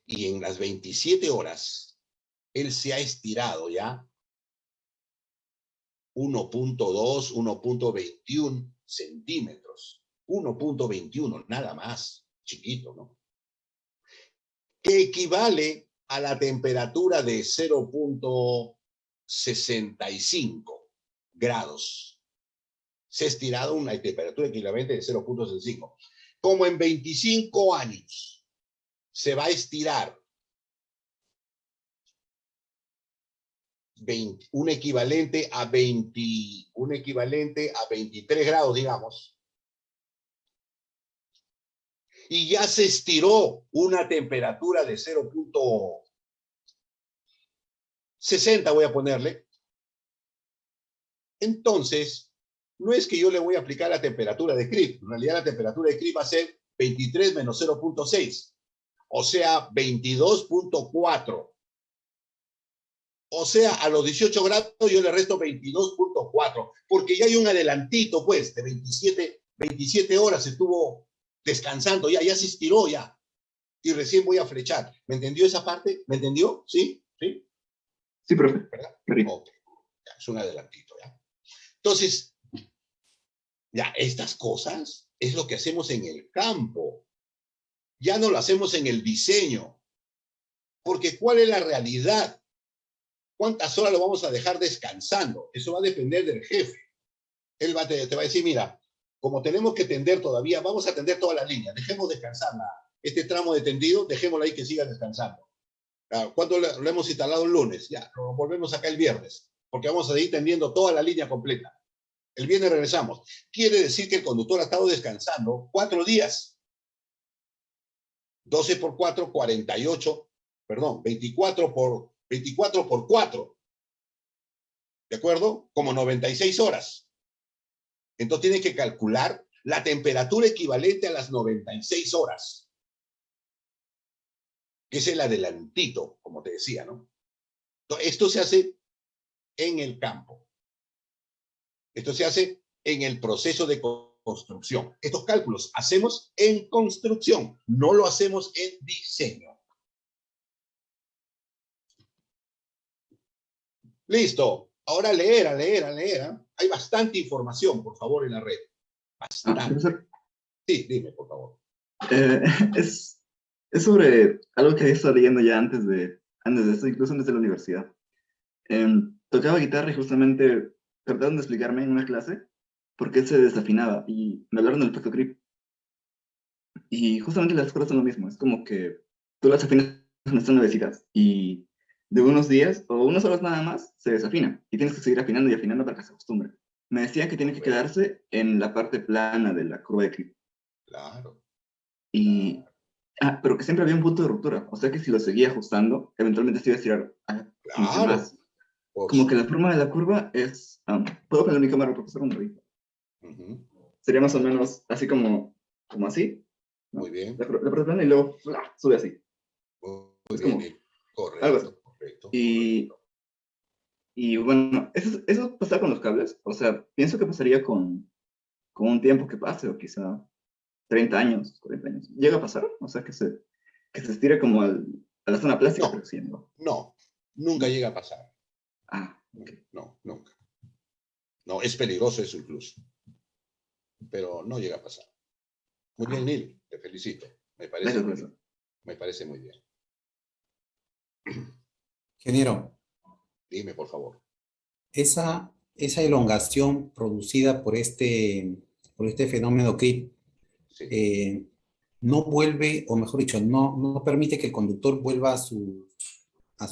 Y en las 27 horas, él se ha estirado ya 1.2, 1.21 centímetros. 1.21, nada más, chiquito, ¿no? Que equivale a la temperatura de 0.65 grados. Se ha estirado una temperatura equivalente de 0.65. Como en 25 años se va a estirar un equivalente a 23 grados, digamos, y ya se estiró una temperatura de 0.60, voy a ponerle. Entonces, no es que yo le voy a aplicar la temperatura de Crib. En realidad, la temperatura de Crib va a ser 23 menos 0.6, o sea, 22.4. O sea, a los 18 grados yo le resto 22.4, porque ya hay un adelantito, pues, de 27 horas estuvo descansando, ya se estiró ya. Y recién voy a flechar. ¿Me entendió esa parte? ¿Me entendió? ¿Sí? ¿Sí? Sí, profe. ¿Verdad? Okay. Ya, es un adelantito, ¿ya? Entonces, ya, estas cosas es lo que hacemos en el campo. Ya no lo hacemos en el diseño. Porque ¿cuál es la realidad? ¿Cuántas horas lo vamos a dejar descansando? Eso va a depender del jefe. Él te va a decir, mira, como tenemos que tender todavía, vamos a tender toda la línea, dejemos descansar este tramo de tendido, dejémoslo ahí que siga descansando. ¿Cuándo lo hemos instalado? El lunes, ya, lo volvemos acá el viernes, porque vamos a seguir tendiendo toda la línea completa. El viernes regresamos. Quiere decir que el conductor ha estado descansando 4 días. 12 por 4, 48, perdón, 24 por 4. ¿De acuerdo? Como 96 horas. Entonces tiene que calcular la temperatura equivalente a las 96 horas. Que es el adelantito, como te decía, ¿no? Entonces, esto se hace en el campo. Esto se hace en el proceso de construcción. Estos cálculos hacemos en construcción, no lo hacemos en diseño. Listo. Ahora leer. Hay bastante información, por favor, en la red. Bastante. Sí, dime, por favor. Es sobre algo que he estado leyendo ya antes de esto, incluso desde la universidad. Tocaba guitarra y justamente trataron de explicarme en una clase por qué se desafinaba y me hablaron del efecto Crib. Y justamente las cosas son lo mismo, es como que tú las afinas cuando están nuevecitas y de unos días o unas horas nada más se desafina y tienes que seguir afinando y afinando para que se acostumbre. Me decían que tiene que quedarse en la parte plana de la curva de Crib. Claro. Y, pero que siempre había un punto de ruptura, o sea que si lo seguía ajustando, eventualmente se iba a estirar mucho más. Como que la forma de la curva es, ¿puedo poner mi cámara, profesor, un ratito? Sería más o menos así como así. ¿no? Muy bien. La parte plana y luego sube así. Muy bien. Correcto. Algo así. Correcto. Y bueno, eso pasa con los cables. O sea, pienso que pasaría con un tiempo que pase, o quizá 30 años, 40 años. ¿Llega a pasar? O sea, que se estire como a la zona plástica, pero sí, ¿no? No, nunca llega a pasar. Okay. No, nunca. No, es peligroso eso incluso. Pero no llega a pasar. Muy bien, Neil, te felicito. Me parece muy bien. Ingeniero. Dime, por favor. Esa elongación producida por este fenómeno Crib no vuelve, o mejor dicho, no permite que el conductor vuelva a su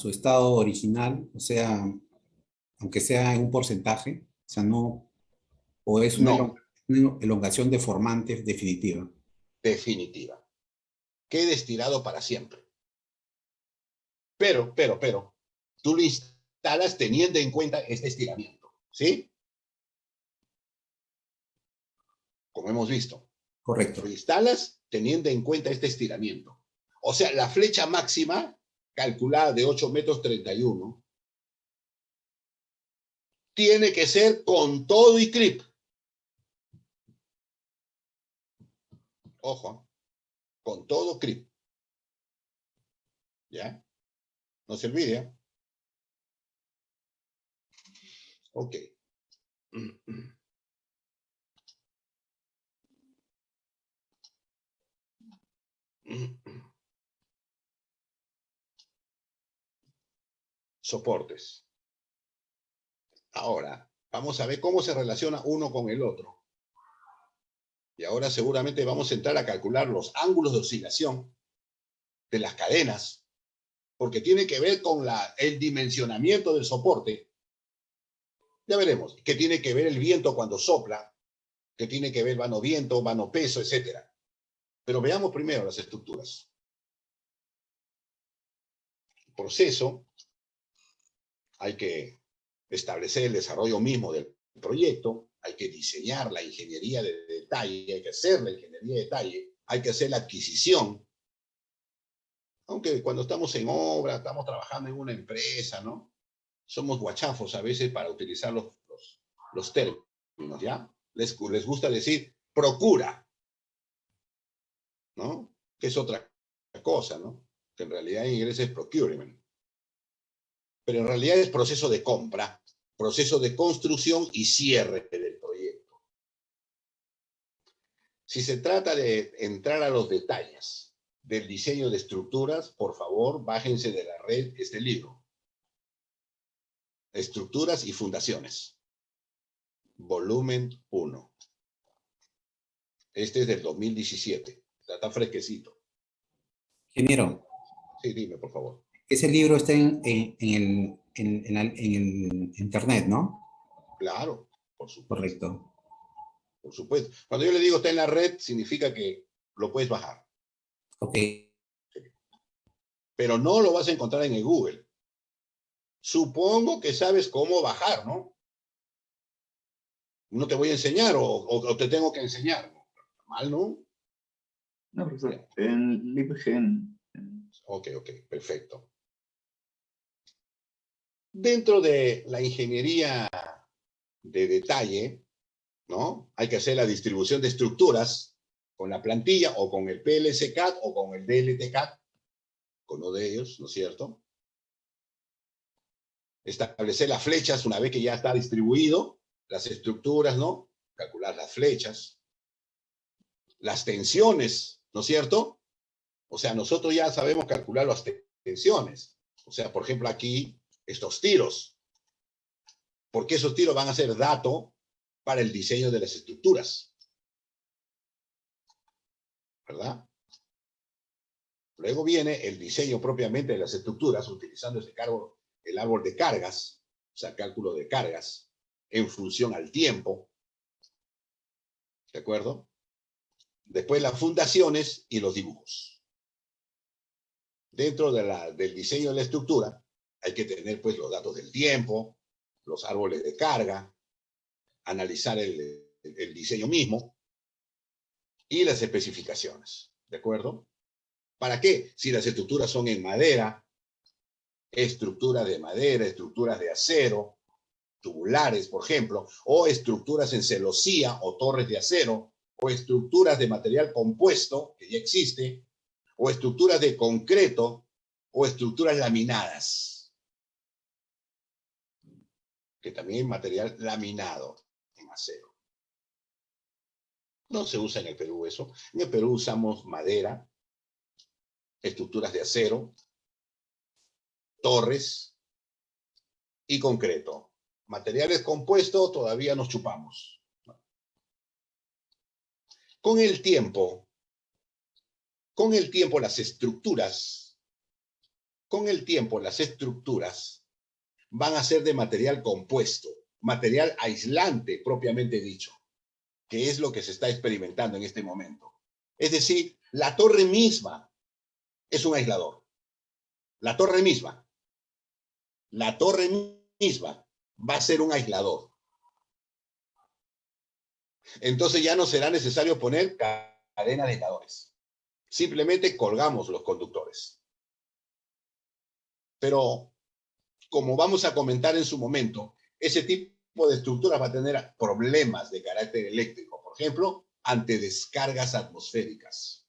estado original, o sea, aunque sea en un porcentaje, o sea, o es una elongación deformante definitiva. Definitiva. Quede estirado para siempre. Pero, tú lo instalas teniendo en cuenta este estiramiento, ¿sí? Como hemos visto. Correcto. Lo instalas teniendo en cuenta este estiramiento. O sea, la flecha máxima calculada de 8 metros 31 tiene que ser con todo y clip. Ojo, con todo clip. ¿Ya? No se olvide. Ok. Soportes. Ahora, vamos a ver cómo se relaciona uno con el otro. Y ahora seguramente vamos a entrar a calcular los ángulos de oscilación de las cadenas, porque tiene que ver con el dimensionamiento del soporte. Ya veremos, que tiene que ver el viento cuando sopla, que tiene que ver vano viento, vano peso, etc. Pero veamos primero las estructuras. El proceso, hay que establecer el desarrollo mismo del proyecto, hay que diseñar la ingeniería de detalle, hay que hacer la ingeniería de detalle, hay que hacer la adquisición. Aunque cuando estamos en obra, estamos trabajando en una empresa, ¿no? Somos guachafos a veces para utilizar los términos, ¿ya? Les gusta decir procura, ¿no? Que es otra cosa, ¿no? Que en realidad en inglés es procurement. Pero en realidad es proceso de compra, proceso de construcción y cierre del proyecto. Si se trata de entrar a los detalles del diseño de estructuras, por favor, bájense de la red este libro. Estructuras y fundaciones. Volumen 1. Este es del 2017. Está fresquecito. Ingeniero. Sí, dime, por favor. Ese libro está en el internet, ¿no? Claro, por supuesto. Correcto. Por supuesto. Cuando yo le digo está en la red, significa que lo puedes bajar. Ok. Sí. Pero no lo vas a encontrar en el Google. Supongo que sabes cómo bajar, ¿no? No te voy a enseñar o te tengo que enseñar. Mal, ¿no? No, profesor. En LibGen. Ok, perfecto. Dentro de la ingeniería de detalle, ¿no? Hay que hacer la distribución de estructuras con la plantilla o con el PLC-CAD o con el DLT-CAD, con uno de ellos, ¿no es cierto? Establecer las flechas una vez que ya está distribuido, las estructuras, ¿no? Calcular las flechas, las tensiones, ¿no es cierto? O sea, nosotros ya sabemos calcular las tensiones. O sea, por ejemplo, aquí, estos tiros. Porque esos tiros van a ser dato para el diseño de las estructuras. ¿Verdad? Luego viene el diseño propiamente de las estructuras, utilizando el árbol de cargas, o sea, cálculo de cargas, en función al tiempo. ¿De acuerdo? Después las fundaciones y los dibujos. Dentro del diseño de la estructura, hay que tener pues los datos del tiempo, los árboles de carga, analizar el diseño mismo y las especificaciones. ¿De acuerdo? ¿Para qué? Si las estructuras son en madera, estructuras de madera, estructuras de acero, tubulares, por ejemplo, o estructuras en celosía o torres de acero, o estructuras de material compuesto, que ya existe, o estructuras de concreto, o estructuras laminadas, que también es material laminado en acero. No se usa en el Perú eso. En el Perú usamos madera, estructuras de acero, torres y concreto. Materiales compuestos todavía nos chupamos. Con el tiempo las estructuras van a ser de material compuesto, material aislante propiamente dicho, que es lo que se está experimentando en este momento. Es decir, la torre misma es un aislador. La torre misma va a ser un aislador. Entonces ya no será necesario poner cadenas de aisladores. Simplemente colgamos los conductores. Pero, como vamos a comentar en su momento, ese tipo de estructura va a tener problemas de carácter eléctrico, por ejemplo, ante descargas atmosféricas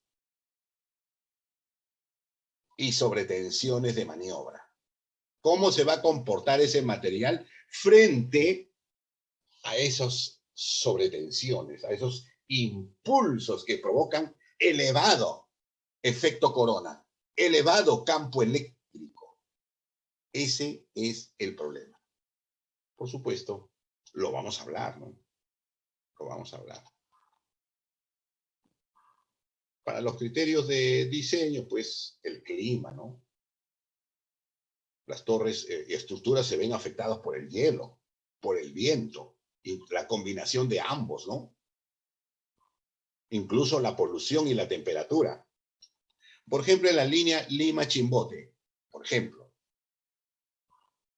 y sobretensiones de maniobra. ¿Cómo se va a comportar ese material frente a esas sobretensiones, a esos impulsos que provocan elevado efecto corona, elevado campo eléctrico? Ese es el problema. Por supuesto, lo vamos a hablar, ¿no? Lo vamos a hablar. Para los criterios de diseño, pues, el clima, ¿no? Las torres y estructuras se ven afectadas por el hielo, por el viento, y la combinación de ambos, ¿no? Incluso la polución y la temperatura. Por ejemplo, en la línea Lima-Chimbote, por ejemplo.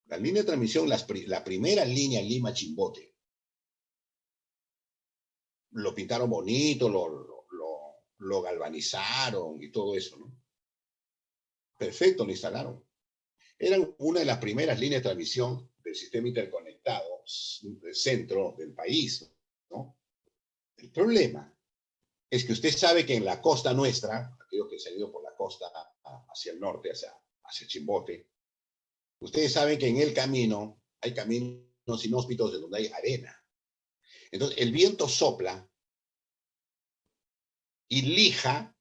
La línea de transmisión, la primera línea Lima-Chimbote, lo pintaron bonito, lo galvanizaron y todo eso, ¿no? Perfecto, lo instalaron. Eran una de las primeras líneas de transmisión del sistema interconectado del centro del país, ¿no? El problema es que usted sabe que en la costa nuestra, aquello que se ha ido por la costa hacia el norte, hacia Chimbote, ustedes saben que en el camino hay caminos inhóspitos de donde hay arena. Entonces, el viento sopla y lija,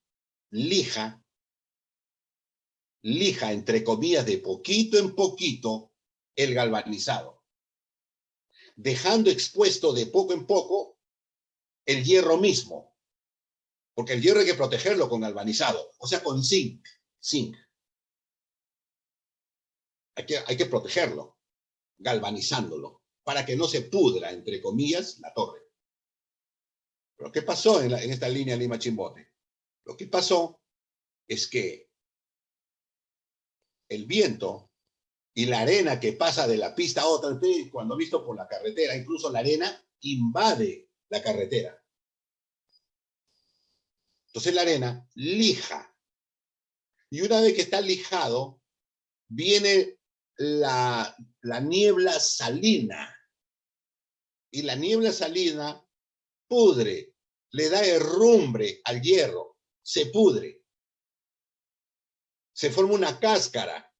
entre comillas, de poquito en poquito, el galvanizado, dejando expuesto de poco en poco el hierro mismo, porque el hierro hay que protegerlo con galvanizado, o sea, con zinc. Hay que protegerlo, galvanizándolo, para que no se pudra, entre comillas, la torre. Pero ¿qué pasó en esta línea Lima-Chimbote? Lo que pasó es que el viento y la arena que pasa de la pista a otra, usted cuando ha visto por la carretera, incluso la arena invade la carretera. Entonces la arena lija. Y una vez que está lijado, viene la niebla salina. Y la niebla salina pudre, le da herrumbre al hierro, se pudre. Se forma una cáscara.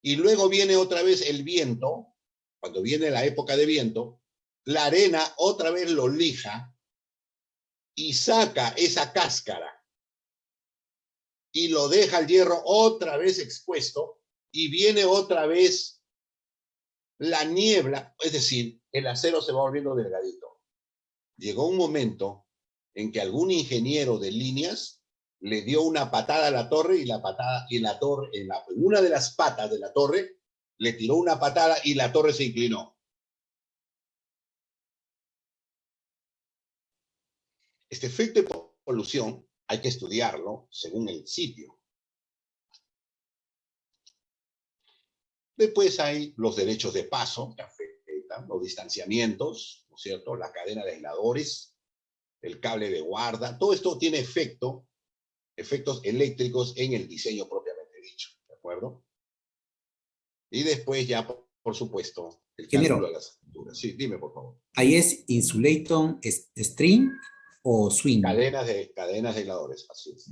Y luego viene otra vez el viento, cuando viene la época de viento, la arena otra vez lo lija y saca esa cáscara y lo deja el hierro otra vez expuesto y viene otra vez la niebla, es decir, el acero se va volviendo delgadito. Llegó un momento en que algún ingeniero de líneas le dio una patada a la torre y la torre, en una de las patas de la torre, le tiró una patada y la torre se inclinó. Este efecto de polución hay que estudiarlo según el sitio. Después hay los derechos de paso que afectan, los distanciamientos, ¿no es cierto? La cadena de aisladores, el cable de guarda, todo esto tiene efectos eléctricos en el diseño propiamente dicho, ¿de acuerdo? Y después ya, por supuesto, el cálculo de las estructuras. Sí, dime, por favor. ¿Ahí es insulator string o swing? Cadenas de aisladores, así es.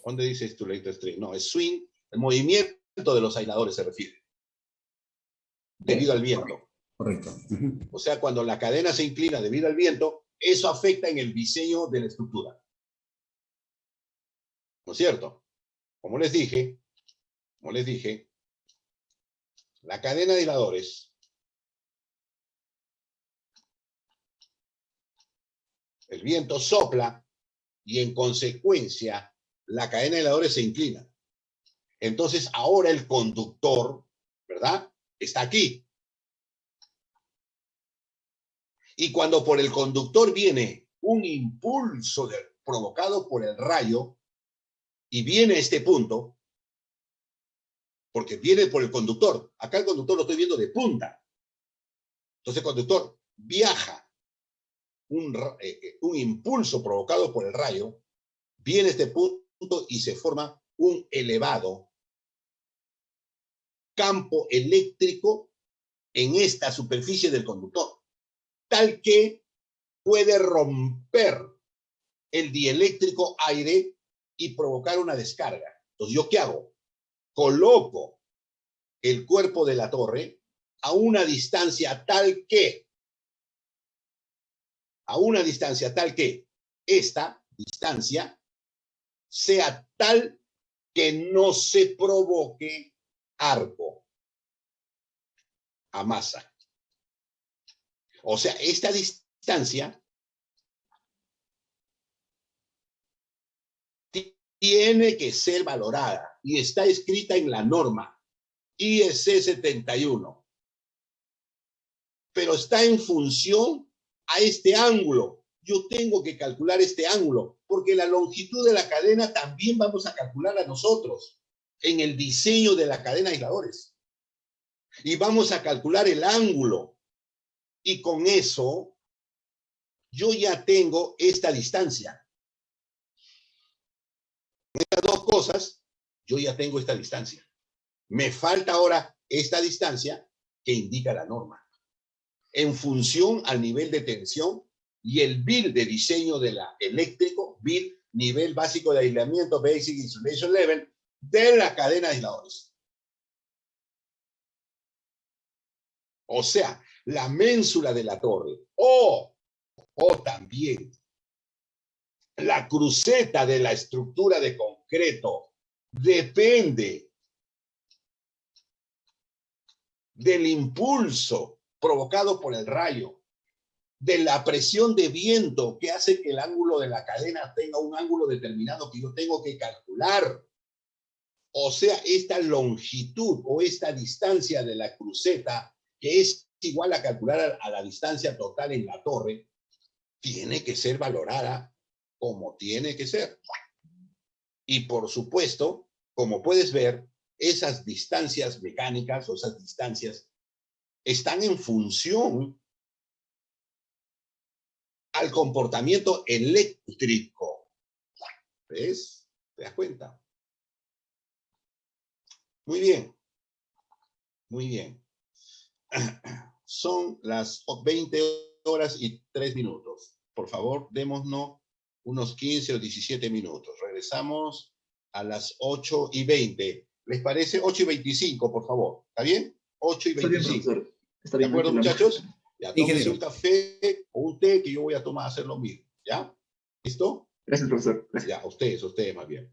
¿Dónde dice insulator string? No, es swing, el movimiento de los aisladores se refiere. Debido al viento. Correcto. O sea, cuando la cadena se inclina debido al viento, eso afecta en el diseño de la estructura. ¿No es cierto? Como les dije, la cadena de aisladores, el viento sopla y en consecuencia la cadena de aisladores se inclina. Entonces ahora el conductor, ¿verdad?, está aquí. Y cuando por el conductor viene un impulso provocado por el rayo y viene a este punto, porque viene por el conductor. Acá el conductor lo estoy viendo de punta. Entonces el conductor viaja un impulso provocado por el rayo, viene a este punto y se forma un elevado campo eléctrico en esta superficie del conductor, tal que puede romper el dieléctrico aire y provocar una descarga. Entonces, ¿yo qué hago? Coloco el cuerpo de la torre a una distancia tal que esta distancia sea tal que no se provoque arco a masa. O sea, esta distancia tiene que ser valorada y está escrita en la norma IEC 71. Pero está en función a este ángulo. Yo tengo que calcular este ángulo, porque la longitud de la cadena también vamos a calcularla nosotros en el diseño de la cadena de aisladores. Y vamos a calcular el ángulo. Y con eso, yo ya tengo esta distancia. Estas dos cosas, yo ya tengo esta distancia. Me falta ahora esta distancia que indica la norma. En función al nivel de tensión y el BIL de diseño de la eléctrico, BIL, nivel básico de aislamiento, Basic Insulation Level, de la cadena de aisladores. O sea, la ménsula de la torre o también la cruceta de la estructura de concreto depende del impulso provocado por el rayo, de la presión de viento que hace que el ángulo de la cadena tenga un ángulo determinado que yo tengo que calcular. O sea, esta longitud o esta distancia de la cruceta, que es igual a calcular a la distancia total en la torre, tiene que ser valorada como tiene que ser. Y por supuesto, como puedes ver, esas distancias mecánicas o esas distancias están en función al comportamiento eléctrico. ¿Ves? ¿Te das cuenta? Muy bien. Muy bien. Son las 20:03. Por favor, démonos unos 15 o 17 minutos. Regresamos a las 8:20. ¿Les parece? 8:25, por favor. ¿Está bien? 8:25. Está ¿De bien, acuerdo, muchachos? Ya, tómense Ingeniero. un café o un té que yo voy a tomar a hacer lo mismo. ¿Ya? ¿Listo? Gracias, profesor. Gracias. Ya, ustedes más bien.